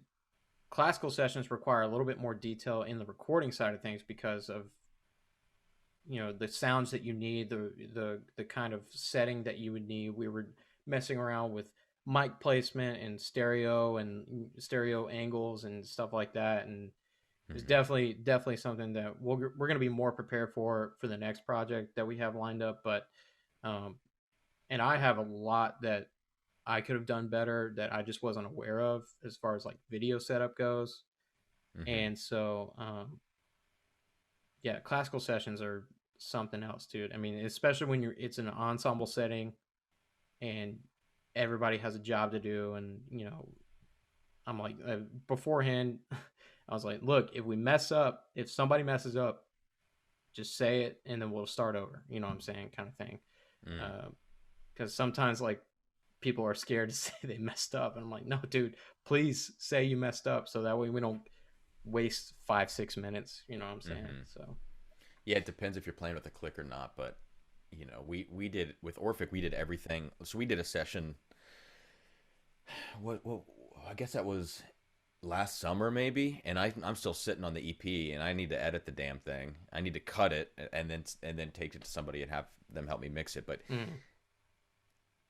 classical sessions require a little bit more detail in the recording side of things because of the sounds that you need, the kind of setting that you would need. We were messing around with mic placement and stereo angles and stuff like that, and is Hmm. definitely something that we're going to be more prepared for the next project that we have lined up. But um, and I have a lot that I could have done better that I just wasn't aware of as far as like video setup goes. Hmm. And so yeah, classical sessions are something else, dude. I mean, especially when it's an ensemble setting and everybody has a job to do, and I'm like beforehand, I was like, look, if we mess up, if somebody messes up, just say it, and then we'll start over. You know what I'm saying, kind of thing. Mm. Because sometimes like people are scared to say they messed up, and I'm like, no, dude, please say you messed up, so that way we don't waste 5-6 minutes. You know what I'm saying? Hmm. So Yeah, it depends if you're playing with a click or not, but we did with Orphic, we did everything. So we did a session. What I guess that was last summer maybe, and I'm still sitting on the EP, and I need to edit the damn thing. I need to cut it and then take it to somebody and have them help me mix it. But mm,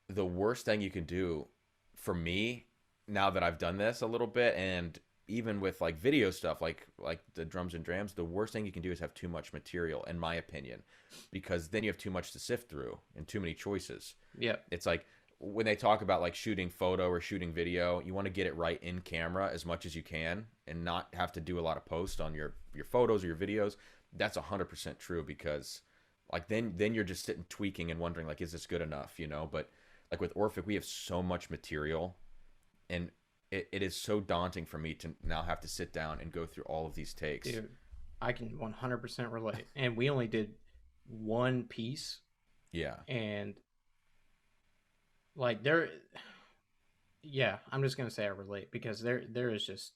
the worst thing you can do for me, now that I've done this a little bit, and even with like video stuff like the drums and drams, the worst thing you can do is have too much material, in my opinion, because then you have too much to sift through and too many choices. yeah, It's like when they talk about like shooting photo or shooting video, you want to get it right in camera as much as you can and not have to do a lot of post on your photos or your videos. That's 100% true, because like then you're just sitting tweaking and wondering like, is this good enough? But like with Orphic, we have so much material, and it is so daunting for me to now have to sit down and go through all of these takes. dude, I can 100% relate. And we only did one piece, Yeah. and like there, yeah, I'm just gonna say I relate because there is just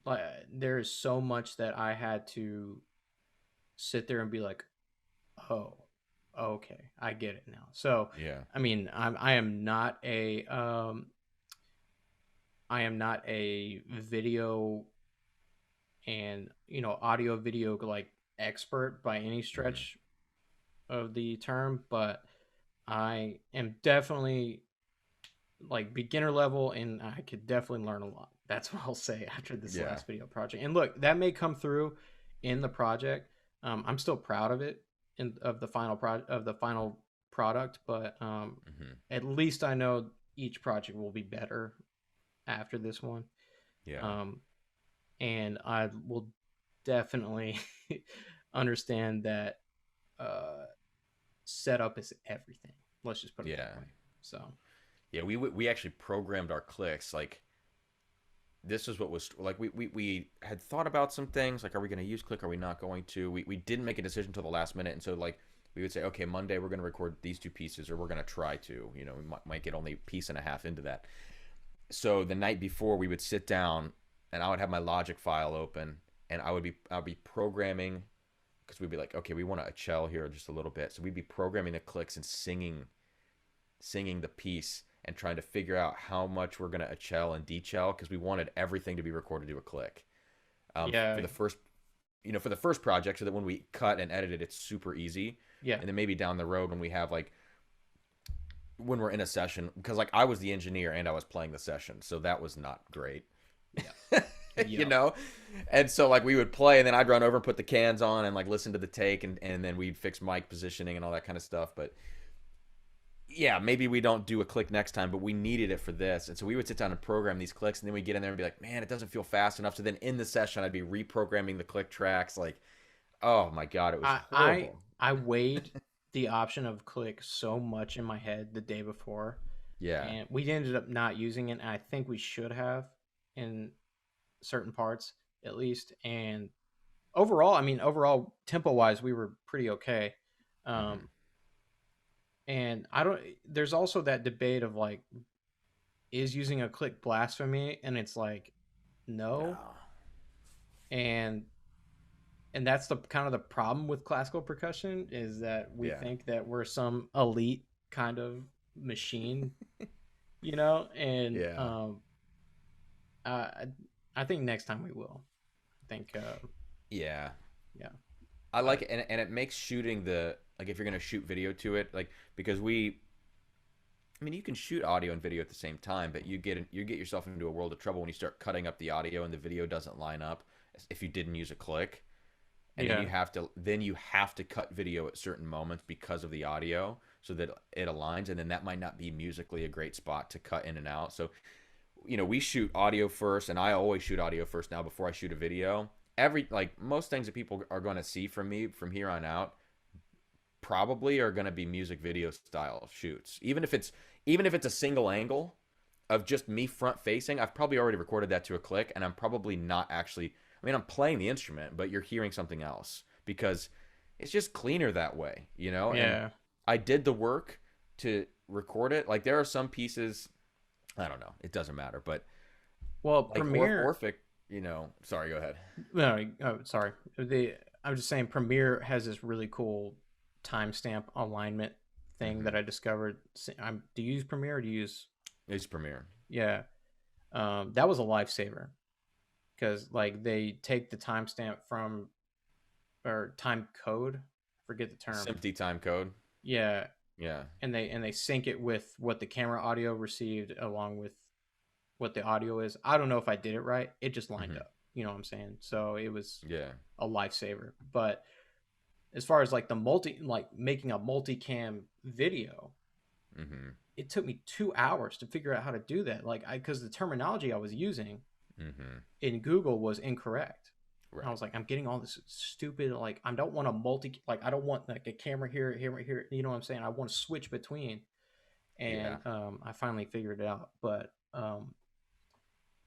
like there is so much that I had to sit there and be like, oh, okay, I get it now. So, Yeah. I mean, I am not a video and audio video like expert by any Hmm. stretch of the term, but I am definitely like beginner level, and I could definitely learn a lot. That's what I'll say after this Yeah. last video project. And look, that may come through in the project. I'm still proud of it in of the final product, but Hmm. at least I know each project will be better after this one. Yeah. Um, and I will definitely understand that uh, setup is everything. Let's just put it that Yeah. way. So Yeah, we actually programmed our clicks like this is what was like we had thought about some things like, are we going to use click, are we not going to, we didn't make a decision until the last minute, and so like we would say, okay, Monday we're going to record these two pieces, or we're going to try to, we might get only a piece and a half into that. So the night before we would sit down, and I would have my Logic file open, and I'd be programming, because we'd be like, okay, we want to achel here just a little bit, so we'd be programming the clicks and singing the piece and trying to figure out how much we're going to achel and decel, because we wanted everything to be recorded to a click, yeah, for the first for the first project, so that when we cut and edit it, it's super easy. yeah, And then maybe down the road, when we have like when we're in a session, because like I was the engineer and I was playing the session, so that was not great. yeah, you yep. know and so like we would play, and then I'd run over and put the cans on and like listen to the take, and then we'd fix mic positioning and all that kind of stuff. But yeah, maybe we don't do a click next time, but we needed it for this. And so we would sit down and program these clicks, and then we get in there and be like, man, it doesn't feel fast enough. So then in the session, I'd be reprogramming the click tracks. Like, oh my God, it was I I horrible. I weighed the option of click so much in my head the day before, Yeah. and we ended up not using it. And I think we should have in certain parts at least. And overall, I mean, overall tempo wise, we were pretty okay. Hmm. Um, and I don't. There's also that debate of like, is using a click blasphemy? And it's like, no. Oh, And that's the kind of the problem with classical percussion is that we yeah. think that we're some elite kind of machine, and Yeah. I I think next time we will. I think Yeah. yeah, I like but it. And it makes shooting the, like, if you're going to shoot video to it, like, because I mean, you can shoot audio and video at the same time, but you get yourself into a world of trouble when you start cutting up the audio and the video doesn't line up, if you didn't use a click, and Yeah. then you have to cut video at certain moments because of the audio so that it aligns, and then that might not be musically a great spot to cut in and out. So we shoot audio first, and I always shoot audio first now before I shoot a video. Every like most things that people are going to see from me from here on out probably are going to be music video style shoots. Even if it's a single angle of just me front facing, I've probably already recorded that to a click, and I'm probably not actually. I mean, I'm playing the instrument, but you're hearing something else because it's just cleaner that way, And Yeah. I did the work to record it. Like there are some pieces, I don't know, it doesn't matter, but Well, like Premiere. Orphic, Sorry, go ahead. No, oh, sorry. I'm just saying Premiere has this really cool timestamp alignment thing that Mm-hmm. I discovered. Do you use Premiere or do you use? It's Premiere. Yeah. That was a lifesaver because like they take the timestamp from or time code. I forget the term. SMPTE time code. Yeah, Yeah. and they sync it with what the camera audio received along with what the audio is. I don't know if I did it right. It just lined Mm-hmm. up. You know what I'm saying? So it was Yeah. a lifesaver. But as far as like making a multicam video, Mm-hmm. it took me 2 hours to figure out how to do that. Like because the terminology I was using Mm-hmm. in Google was incorrect. I Right. was like, I'm getting all this stupid like I don't want a I don't want like a camera here, here, here. You know what I'm saying? I want to switch between, and Yeah. I finally figured it out. But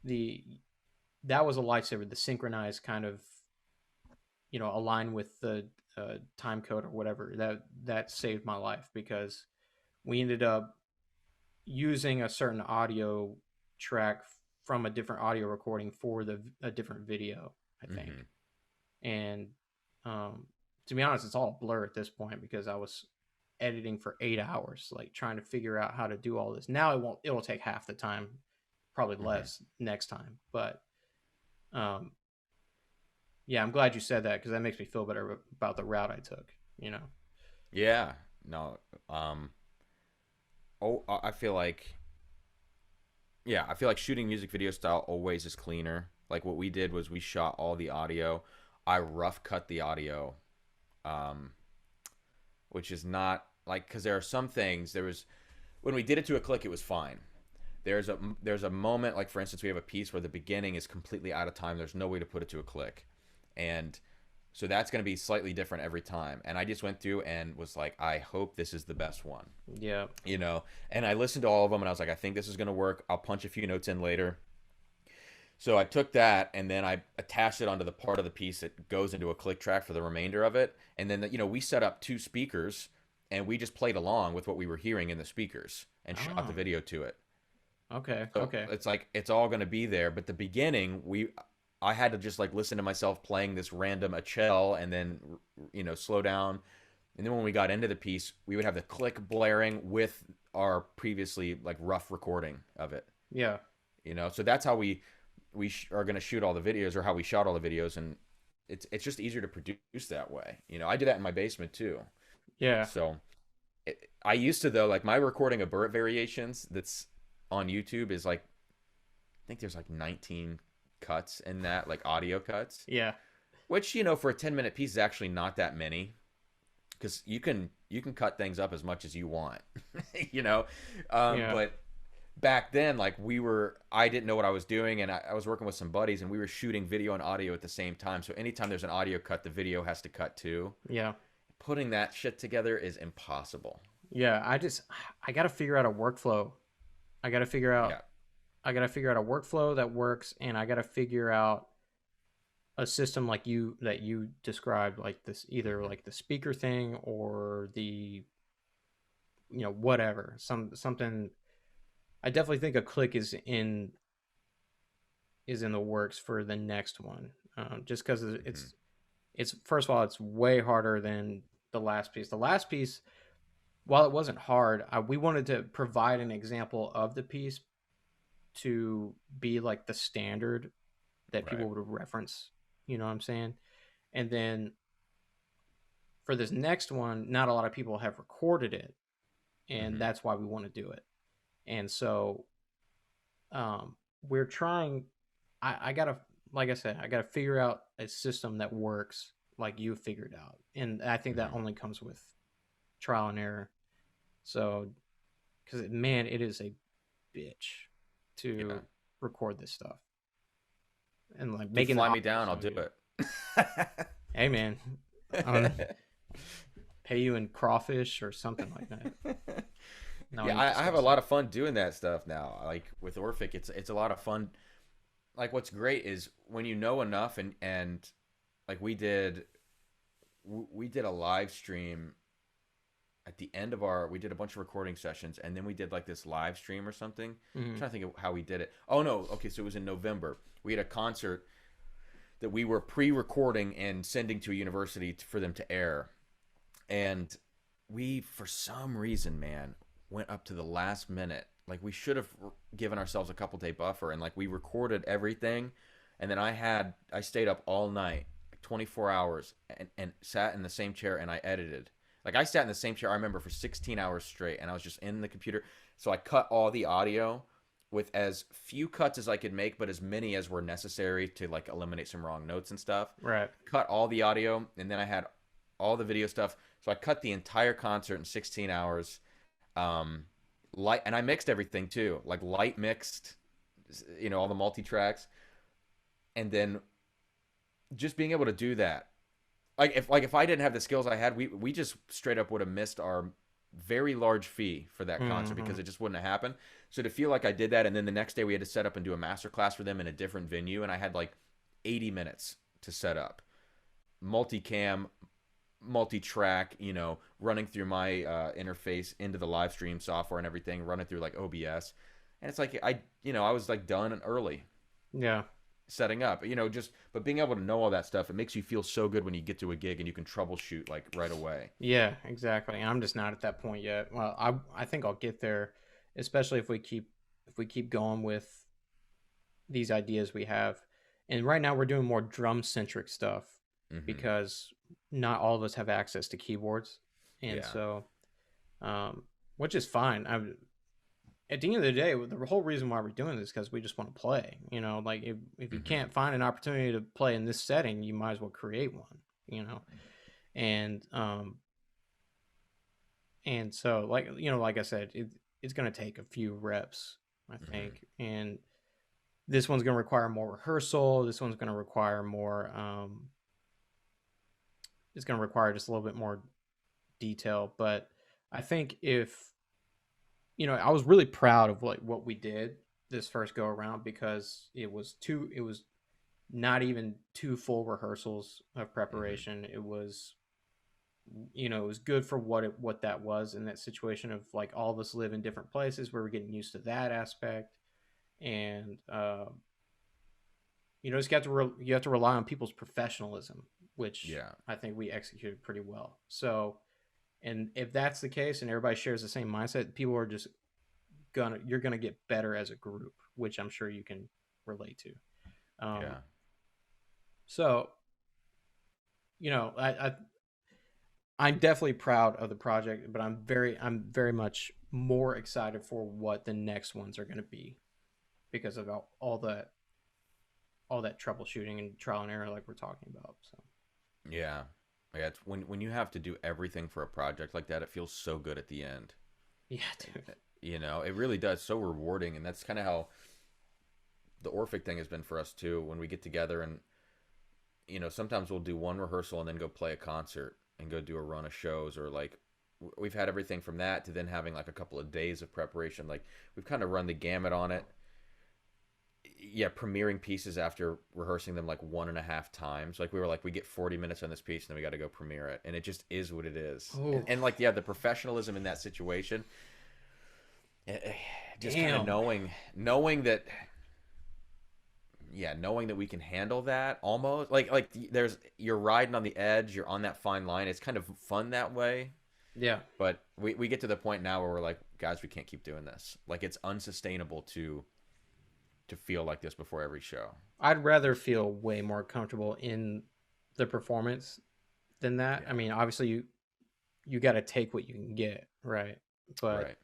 the that was a lifesaver. The synchronized kind of align with the time code or whatever that saved my life because we ended up using a certain audio track from a different audio recording for a different video, I think. Mm-hmm. And um, to be honest, it's all a blur at this point because I was editing for 8 hours, like trying to figure out how to do all this. Now it will take half the time, probably Mm-hmm. less next time. But um, yeah, I'm glad you said that because that makes me feel better about the route I took. You know? Yeah. No. Um. Oh, I feel like. Yeah, I feel like shooting music video style always is cleaner. Like what we did was we shot all the audio. I rough cut the audio, um, which is not like because there are some things. There was when we did it to a click, it was fine. There's a moment like for instance we have a piece where the beginning is completely out of time. There's no way to put it to a click, and so that's going to be slightly different every time. And I just went through and was like, I hope this is the best one, Yeah. you know. And I listened to all of them and I was like, I think this is going to work. I'll punch a few notes in later. So I took that and then I attached it onto the part of the piece that goes into a click track for the remainder of it. And then we set up two speakers and we just played along with what we were hearing in the speakers and shot the Oh. video to it. Okay. So Okay. it's like it's all going to be there. But the beginning, I had to just like listen to myself playing this random a cell and then slow down. And then when we got into the piece, we would have the click blaring with our previously like rough recording of it. Yeah. So that's how are going to shoot all the videos, or how we shot all the videos, and it's just easier to produce that way. I do that in my basement too. Yeah. So I used to, though, like my recording of Burt variations that's on YouTube is like I think there's like 19 cuts in that, like audio cuts, Yeah. which for a 10-minute piece is actually not that many because you can cut things up as much as you want, you know. Yeah. But back then, like I didn't know what I was doing, and I was working with some buddies, and we were shooting video and audio at the same time. So anytime there's an audio cut, the video has to cut too. Yeah. Putting that shit together is impossible. Yeah. I got to figure out a workflow. I got to figure out Yeah. I got to figure out a workflow that works, and I got to figure out a system like you described, like this, either Hmm. like the speaker thing or the whatever, something. I definitely think a click is in the works for the next one, just because Hmm. it's first of all it's way harder than the last piece. The last piece, while it wasn't hard, we wanted to provide an example of the piece to be like the standard that Right. people would reference. You know what I'm saying? And then for this next one, not a lot of people have recorded it, and Hmm. that's why we want to do it. And so we're trying. I gotta like I said, I got to figure out a system that works like you figured out, and I think that Hmm. only comes with trial and error. So, because man, it is a bitch Yeah. to record this stuff and like Dude, making the fly audio me down. I'll sound do good. it. Hey man, I'll pay you in crawfish or something like that. And I'll Yeah, eat I have a lot disgusting. of fun doing that stuff now. Like with Orphic, it's a lot of fun. Like what's great is when you know enough, and like we did a live stream at the end of our we did a bunch of recording sessions, and then we did like this live stream or something. I'm Mm-hmm. trying to think of how we did it. Oh no, okay, so it was in November. We had a concert that we were pre-recording and sending to a university for them to air, and we for some reason, man, went up to the last minute. Like we should have given ourselves a couple day buffer, and like we recorded everything, and then I stayed up all night, like 24 hours, and sat in the same chair and I edited. Like I sat in the same chair, I remember, for 16 hours straight, and I was just in the computer. So I cut all the audio with as few cuts as I could make, but as many as were necessary to like eliminate some wrong notes and stuff. Right. Cut all the audio, and then I had all the video stuff. So I cut the entire concert in 16 hours. Light, and I mixed everything too, like light mixed, all the multi tracks, and then just being able to do that. Like if I didn't have the skills I had, we just straight up would have missed our very large fee for that concert Mm-hmm. because it just wouldn't have happened. So to feel like I did that, and then the next day we had to set up and do a master class for them in a different venue, and I had like 80 minutes to set up, multicam, multi-track, running through my interface into the live stream software and everything, running through like OBS, and it's like I was like done early Yeah. setting up, just but being able to know all that stuff, it makes you feel so good when you get to a gig and you can troubleshoot like right away. Yeah, exactly. And I'm just not at that point yet. Well, I think I'll get there, especially if we keep going with these ideas we have. And right now we're doing more drum centric stuff Hmm. because not all of us have access to keyboards, and Yeah. so which is fine. At the end of the day, the whole reason why we're doing this is because we just want to play. Like if you Hmm. can't find an opportunity to play in this setting, you might as well create one. And so like I said, it's going to take a few reps, I Hmm. think, and this one's going to require more rehearsal. This one's going to require more. It's going to require just a little bit more detail, but I think if I was really proud of what we did this first go around because it was not even two full rehearsals of Hmm. preparation. It was it was good for what that was in that situation of like all of us live in different places where we're getting used to that aspect, and you have to rely on people's professionalism, which Yeah. I think we executed pretty well. So, and if that's the case and everybody shares the same mindset, people are just you're gonna get better as a group, which I'm sure you can relate to. Um, Yeah. so I'm definitely proud of the project, but I'm very much more excited for what the next ones are going to be because of all that troubleshooting and trial and error like we're talking about. So Yeah. Yeah, it's when you have to do everything for a project like that, it feels so good at the end. yeah, dude. It really does. So rewarding, and that's kind of how the Orphic thing has been for us too. When we get together, and sometimes we'll do one rehearsal and then go play a concert and go do a run of shows, or like we've had everything from that to then having like a couple of days of preparation. Like we've kind of run the gamut on it. Yeah, premiering pieces after rehearsing them like one and a half times. Like we were like, we get 40 minutes on this piece and then we got to go premiere it, and it just is what it is. And, Oh, and like, yeah, the professionalism in that situation, eh, eh, just kind of damn. knowing that, yeah, knowing that we can handle that, almost like you're riding on the edge, you're on that fine line. It's kind of fun that way. Yeah, But we get to the point now where we're like, guys, we can't keep doing this. Like it's unsustainable to feel like this before every show. I'd rather feel way more comfortable in the performance than that. I Yeah. mean, obviously you got to take what you can get, right? But Right.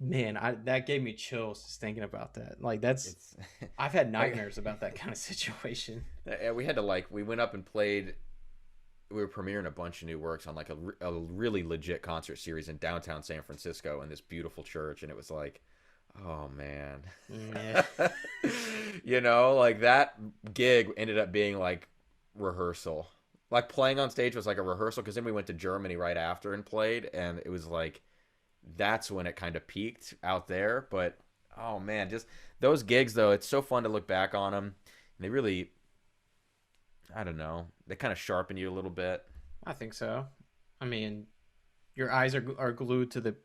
Man, I that gave me chills just thinking about that. Like that's It's I've had like nightmares about that kind of situation. we had to like we went up and played. We were premiering a bunch of new works on like a really legit concert series in downtown San Francisco in this beautiful church, and it was like, oh man, Yeah. like that gig ended up being like rehearsal. Like playing on stage was like a rehearsal because then we went to Germany right after and played, and it was like that's when it kind of peaked out there. But oh man, just those gigs though, it's so fun to look back on them. And they really, I don't know, they kind of sharpen you a little bit. I think so. I mean, your eyes are glued to the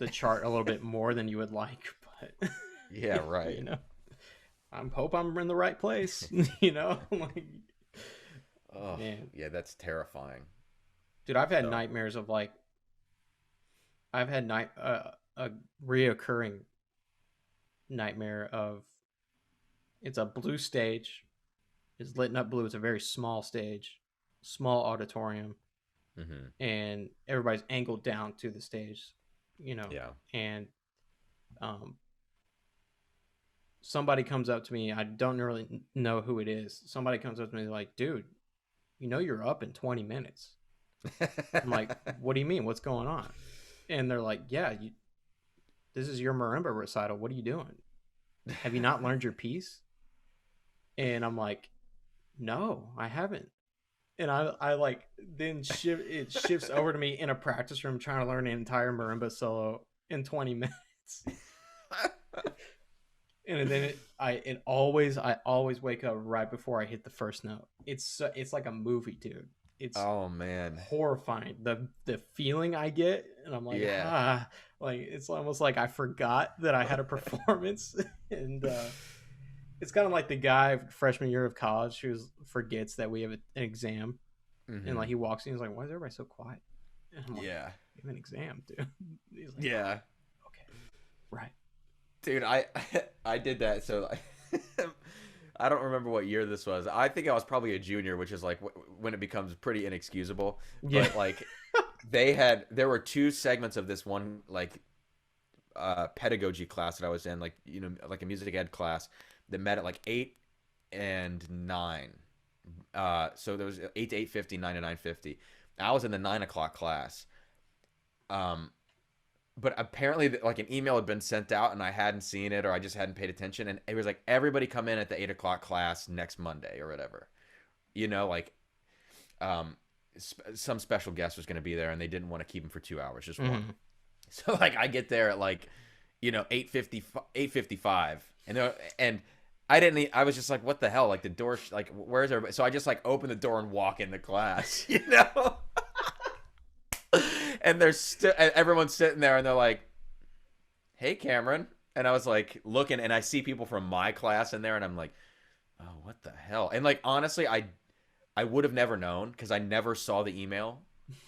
chart a little bit more than you would like, but Yeah, you right. know, I hope I'm in the right place. Like Oh, man, yeah, that's terrifying. dude, I've had So, nightmares of like I've had a reoccurring nightmare of it's a blue stage. It's lit up blue. It's a very small stage, small auditorium, hmm and everybody's angled down to the stage, you know, yeah. and um, somebody comes up to me. I don't really know who it is. Somebody comes up to me like, dude, you're up in 20 minutes. I'm like, what do you mean? What's going on? And they're like, yeah, this is your marimba recital. What are you doing? Have you not learned your piece? And I'm like, no, I haven't. And I like then it shifts over to me in a practice room trying to learn an entire marimba solo in 20 minutes. And then I always wake up right before I hit the first note. It's like a movie, dude. It's Oh man. horrifying. The feeling I get, and I'm like, Yeah. like it's almost like I forgot that I had a performance, and it's kind of like the guy freshman year of college who forgets that we have an exam, and like hmm he walks in, he's like, "Why is everybody so quiet?" And I'm like, Yeah. "We have an exam, dude." He's like, "Oh, Yeah. okay, right." Dude, I did that so I don't remember what year this was. I think I was probably a junior, which is like when it becomes pretty inexcusable. Yeah. But like there were two segments of this one like pedagogy class that I was in, like like a music ed class that met at like 8 and 9. So there was 8 to 8:50, 9 to 9:50. I was in the 9 o'clock class. Um, but apparently like an email had been sent out and I hadn't seen it or I just hadn't paid attention, and it was like everybody come in at the 8 o'clock class next Monday or whatever. Like um, some special guest was going to be there and they didn't want to keep him for 2 hours, just one. Mhm. So like I get there at like 8:50, 8:55, and I didn't. I was just like, what the hell? Like the door, like where's everybody? So I just like open the door and walk in the class, and there's still everyone's sitting there and they're like, hey Cameron, and I was like looking and I see people from my class in there and I'm like, oh what the hell? And like honestly, I would have never known because I never saw the email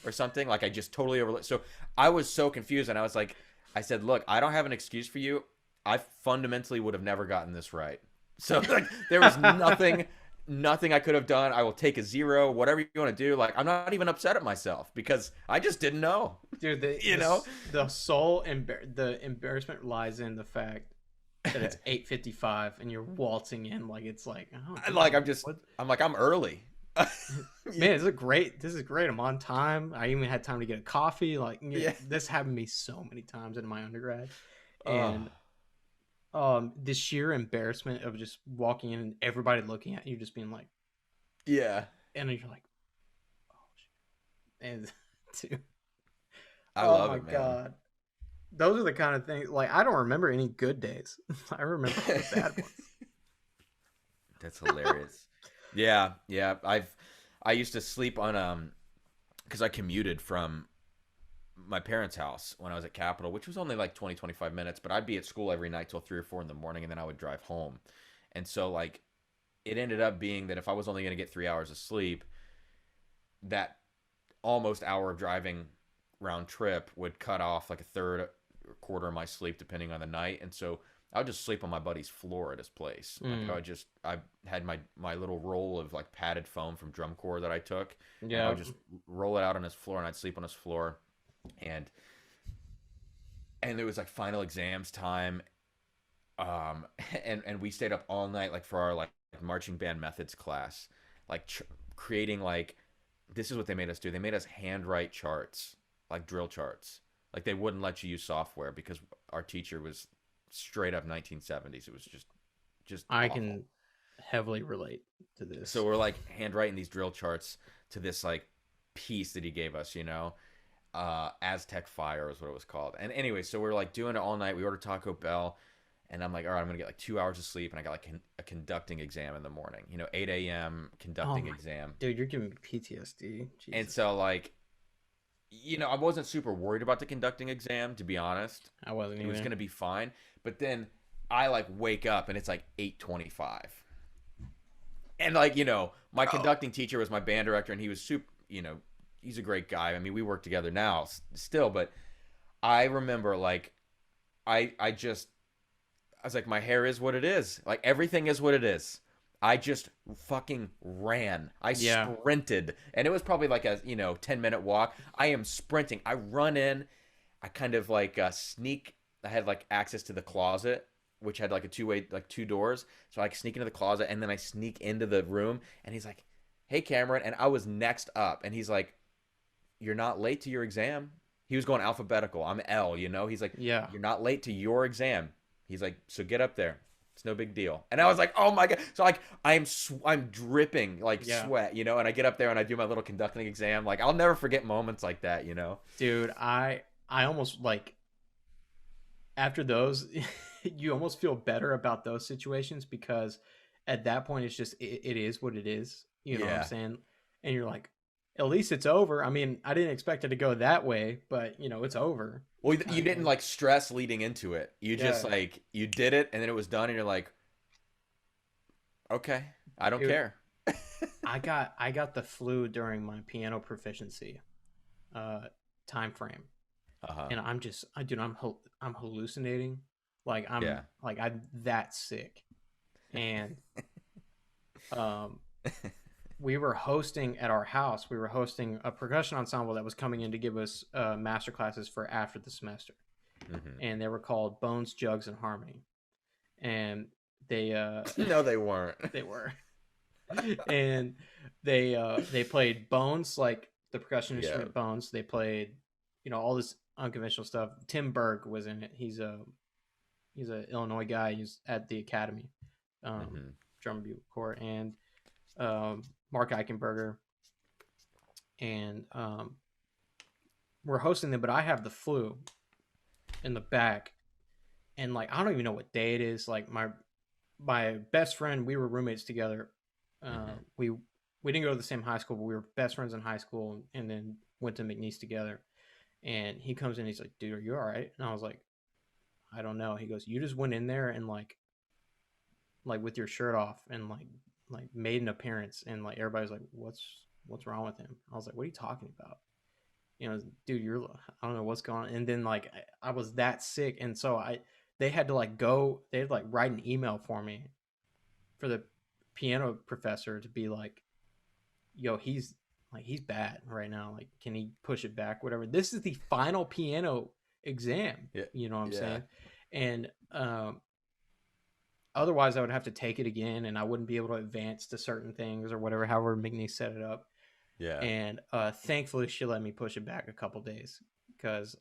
or something. Like I just totally overlooked. So I was so confused and I was like, I said, look, I don't have an excuse for you. I fundamentally would have never gotten this right. So like there was nothing I could have done. I will take a 0, whatever you want to do. Like I'm not even upset at myself because I just didn't know. Dude, You know? the the embarrassment lies in the fact that it's 8:55 and you're waltzing in like it's like, oh dude, Like what? I'm like I'm early. Man, this is great. This is great. I'm on time. I even had time to get a coffee. Like Yeah. this happened to me so many times in my undergrad, Oh, and the sheer embarrassment of just walking in and everybody looking at you, just being like, yeah. and then you're like, oh shit, and dude, I oh love my it, man. god, those are the kind of things. Like I don't remember any good days. I remember all the bad ones. That's hilarious. Yeah, yeah. I used to sleep on because I commuted from my parents' house when I was at Capitol, which was only like 20 25 minutes, but I'd be at school every night till 3 or 4 in the morning and then I would drive home. And so like it ended up being that if I was only going to get 3 hours of sleep, that almost hour of driving round trip would cut off like a third or quarter of my sleep depending on the night. And so I would just sleep on my buddy's floor at his place. Like Mm, I had my little roll of like padded foam from drum corps that I took, and I yeah. would just roll it out on his floor, and I'd sleep on his floor. And and it was like final exams time. Um, and we stayed up all night like for our like marching band methods class, like creating like this is what they made us do. They made us handwrite charts, like drill charts. Like they wouldn't let you use software because our teacher was straight up 1970s. It was just I awful. can heavily relate to So this. we're like handwriting these drill charts to this like piece that he gave us, Aztec Fire is what it was called. And anyway, so we're like doing it all night. We ordered Taco Bell, and I'm like, all right, I'm gonna get like 2 hours of sleep, and I got like a conducting exam in the morning. 8 a.m. Oh conducting my, exam. dude, you're giving me PTSD. And Jesus, so like, I wasn't super worried about the conducting exam, to be honest. I wasn't It was even. gonna be fine. But then I like wake up and it's like 8:25, and like my Bro. conducting teacher was my band director, and he was super. He's a great guy. I mean, we work together now still, but I remember like I was like, my hair is what it is. Like everything is what it is. I just fucking ran. I Yeah. sprinted. And it was probably like a, 10-minute walk. I am sprinting. I run in. I kind of like sneak. I had like access to the closet, which had like a two-way, like two doors. So I sneak into the closet and then I sneak into the room. And he's like, hey, Cameron. And I was next up. And he's like, you're not late to your exam. He was going alphabetical. I'm L, He's like, Yeah. you're not late to your exam. He's like, so get up there. It's no big deal. And I was like, oh my god. So like, I'm dripping like Yeah. sweat, And I get up there and I do my little conducting exam. Like I'll never forget moments like that. Dude, I almost like after those you almost feel better about those situations because at that point it's just it is what it is. You know what I'm Yeah. saying? And you're like, at least it's over. I mean, I didn't expect it to go that way, but it's over Well, kind you of didn't thing. like stress leading into it. You just Yeah. like you did it and then it was done and you're like, okay, I don't Dude, care. I got the flu during my piano proficiency uh time frame. Uh-huh. And I'm just I dude, I'm hallucinating. Like Yeah. I'm that sick. And um we were hosting at our house. We were hosting a percussion ensemble that was coming in to give us master classes for after the semester, Hmm. and they were called Bones, Jugs, and Harmony. And they No, they weren't. they were, and they played bones like the percussion Yeah. instrument bones. They played all this unconventional stuff. Tim Berg was in it. He's a Illinois guy. He's at the academy, Hmm. drum and bugle corps, and Mark Eichenberger, and we're hosting them. But I have the flu in the back, and like I don't even know what day it is. Like my best friend, we were roommates together. Hmm. We didn't go to the same high school, but we were best friends in high school, and then went to McNeese together. And he comes in, he's like, "Dude, are you all right?" And I was like, "I don't know." He goes, "You just went in there and like with your shirt off and like made an appearance, and like everybody's like, what's wrong with him?" I was like, "What are you talking about?" Dude, I don't know what's going on. And then like I was that sick, and so they had to they had to like write an email for me for the piano professor to be like, "Yo, he's bad right now. Like, can he push it back? Whatever. This is the final piano exam." Yeah. You know what I'm Yeah. saying? And otherwise, I would have to take it again, and I wouldn't be able to advance to certain things or whatever. However, McNeese set it up. Yeah. And thankfully she let me push it back a couple days because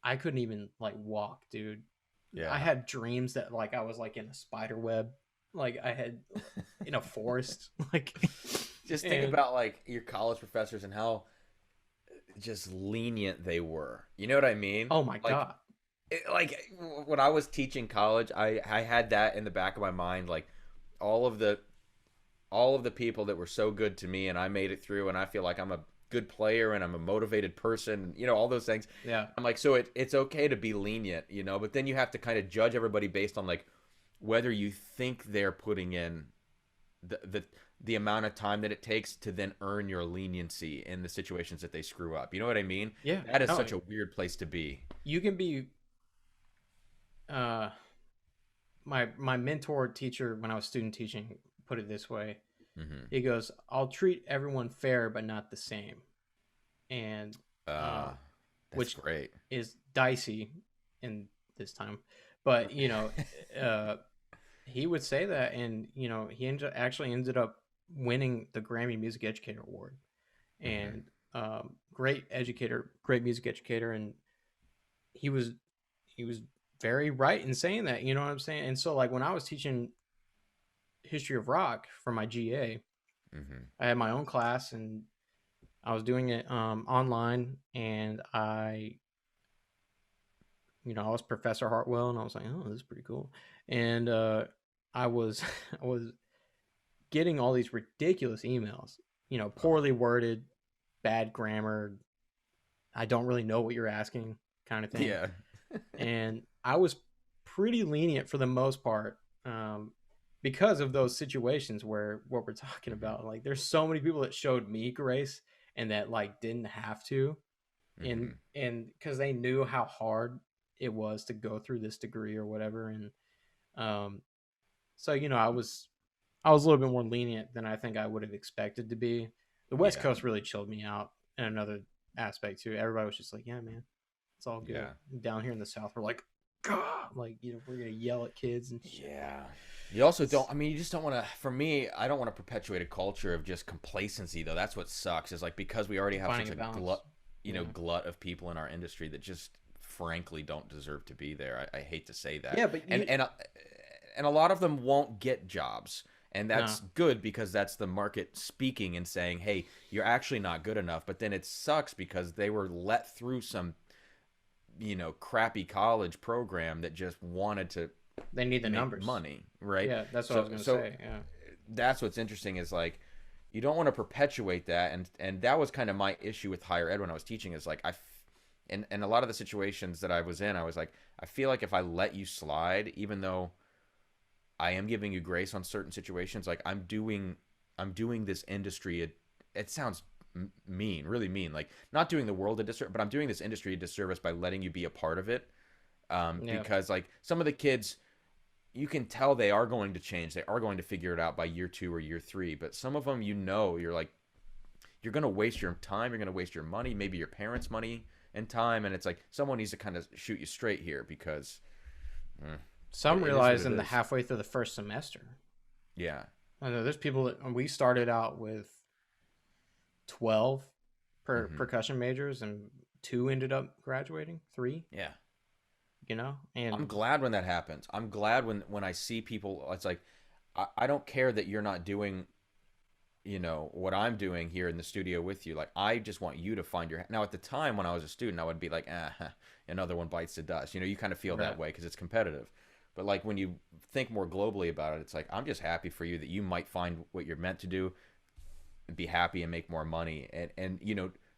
I couldn't even like walk, dude. I Yeah. had dreams that like I was like in a spider web, like I had in a forest, like, Just think and about like your college professors and how just lenient they were. You know what I mean? oh my Like god, like when I was teaching college, I had that in the back of my mind like all of the people that were so good to me and I made it through and I feel like I'm a good player and I'm a motivated person, all those things. yeah, I'm like, so it's okay to be lenient, but then you have to kind of judge everybody based on like whether you think they're putting in the amount of time that it takes to then earn your leniency in the situations that they screw up. You know what I mean? yeah. That is No, such a weird place to be. you can be. Uh, my mentor teacher when I was student teaching put it this way. Hmm. He goes, "I'll treat everyone fair, but not the same," and Uh, that's which great. is dicey in this time, but uh, he would say that, and actually ended up winning the Grammy Music Educator Award, Hmm. and great educator, great music educator, and he was he was very right in saying that. You know what I'm saying? And so like when I was teaching history of rock for my GA, Hmm. I had my own class and I was doing it online, and I was Professor Hartwell, and I was like, oh, this is pretty cool, and I was I was getting all these ridiculous emails, Oh. poorly worded, bad grammar, I don't really know what you're asking kind of thing. Yeah. And I was pretty lenient for the most part, because of those situations where what we're talking Hmm. about. Like, there's so many people that showed me grace and that like didn't have to, Hmm. and because they knew how hard it was to go through this degree or whatever, and um, so I was a little bit more lenient than I think I would have expected to be. The West Yeah. Coast really chilled me out in another aspect too. Everybody was just like, "Yeah, man, it's all good." Yeah. Down here in the South, we're like, "God," like we're gonna yell at kids and shit. Yeah. You also It's don't, I mean, you just don't want to, for me, I don't want to perpetuate a culture of just complacency, though. That's what sucks, is like because we already have finding such a a balance. Yeah, glut of people in our industry that just frankly don't deserve to be there. I hate to say that. yeah, but And a lot of them won't get jobs. And no, that's good because that's the market speaking and saying, hey, you're actually not good enough. But then it sucks because they were let through some, crappy college program that just wanted to they need the make numbers. money, right? Yeah, that's what I So was gonna so say. Yeah, that's what's interesting is like you don't want to perpetuate that, and that was kind of my issue with higher ed when I was teaching is like and a lot of the situations that I was in, I was like, I feel like if I let you slide, even though I am giving you grace on certain situations, like I'm doing this industry. It sounds mean, really mean, like not doing the world a disservice, but I'm doing this industry a disservice by letting you be a part of it. yeah. Because like some of the kids, you can tell they are going to change. They are going to figure it out by year 2 or year 3. But some of them, you're like, you're going to waste your time. You're going to waste your money, maybe your parents' money and time. And it's like someone needs to kind of shoot you straight here because eh, Some it is what realize it in the is. halfway through the first semester. Yeah. I know there's people that we started out with 12 Hmm. percussion majors, and two ended up graduating, three, Yeah. I'm and glad when that happens. I'm glad when I see people. It's like I don't care that you're not doing what I'm doing here in the studio with you. Like I just want you to find your now. At the time when I was a student, I would be like, another one bites the dust. You kind of feel that right. way because it's competitive. But like when you think more globally about it, it's like I'm just happy for you that you might find what you're meant to do, be happy and make more money, and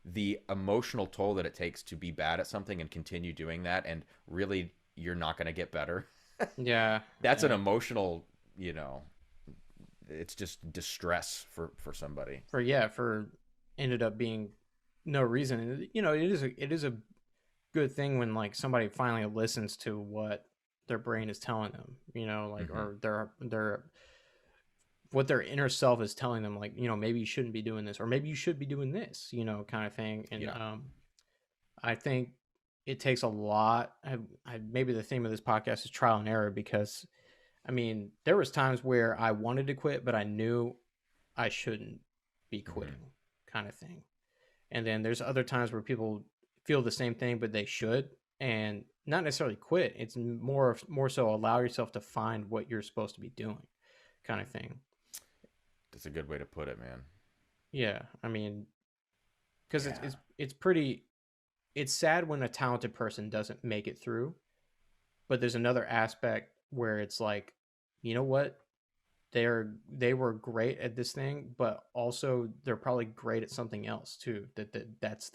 the emotional toll that it takes to be bad at something and continue doing that, and really you're not going to get better. Yeah, That's an yeah. emotional, you know, it's just distress for somebody. For ended up being no reason. It is a good thing when like somebody finally listens to what their brain is telling them, like, Hmm. or their what their inner self is telling them, like, maybe you shouldn't be doing this, or maybe you should be doing this, kind of thing. And Yeah. I think it takes a lot. Maybe the theme of this podcast is trial and error, because I mean, there was times where I wanted to quit, but I knew I shouldn't be Hmm. quitting, kind of thing. And then there's other times where people feel the same thing, but they should, and not necessarily quit. It's more so allow yourself to find what you're supposed to be doing, kind of thing. That's a good way to put it, man. Yeah, I mean, because it's Yeah. it's it's pretty. It's sad when a talented person doesn't make it through, but there's another aspect where it's like, you know what, they were great at this thing, but also they're probably great at something else too. That's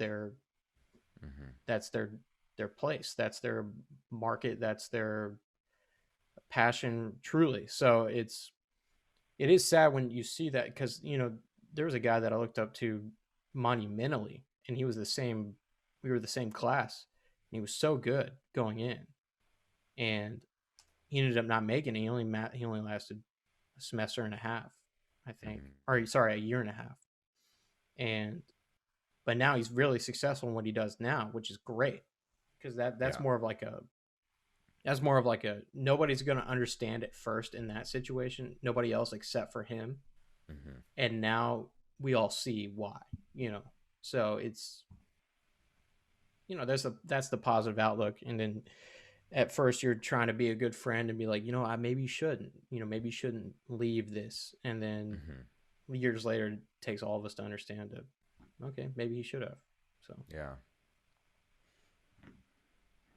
Hmm. their place. That's their market. That's their passion, truly. So it is sad when you see that, because there was a guy that I looked up to monumentally, and he was the same. We were the same class, and he was so good going in, and he ended up not making it. He only lasted a semester and a half, I think, Hmm. or sorry, a year and a half. And but now he's really successful in what he does now, which is great, because that's Yeah. more of like a That's more of like a nobody's going to understand it first in that situation. Nobody else except for him. Hmm. And now we all see why, you know. So it's, you know, that's the positive outlook. And then at first you're trying to be a good friend and be like, you know, I maybe shouldn't, you know, maybe shouldn't leave this. And then Hmm. years later, it takes all of us to understand that, okay, maybe he should have. So Yeah.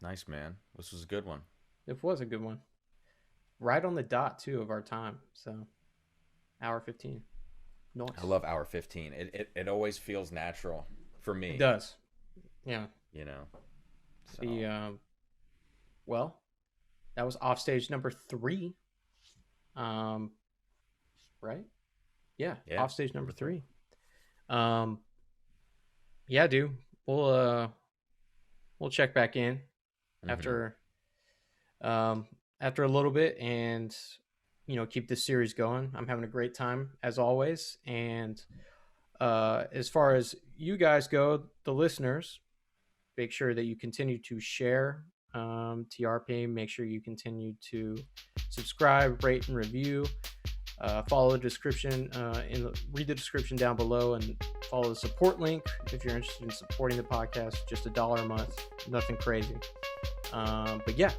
Nice, man. This was a good one. it was a good one. Right on the dot, too, of our time. So hour 15. I Nice. love hour 15. It always feels natural for It me, does. Yeah. you know. The, So, well, that was Offstage number 3. Um, right? Yeah, yeah, Offstage number number 3. 3. Um, yeah, dude. We'll check back in Hmm. after um after a little bit and you know keep this series going. I'm having a great time as always. And as far as you guys go, the listeners, make sure that you continue to share TRP. Make sure you continue to subscribe, rate, and review. Follow the description read the description down below and follow the support link if you're interested in supporting the podcast. Just $1 a month, nothing crazy. But yeah,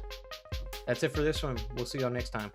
that's it for this one. We'll see y'all next time.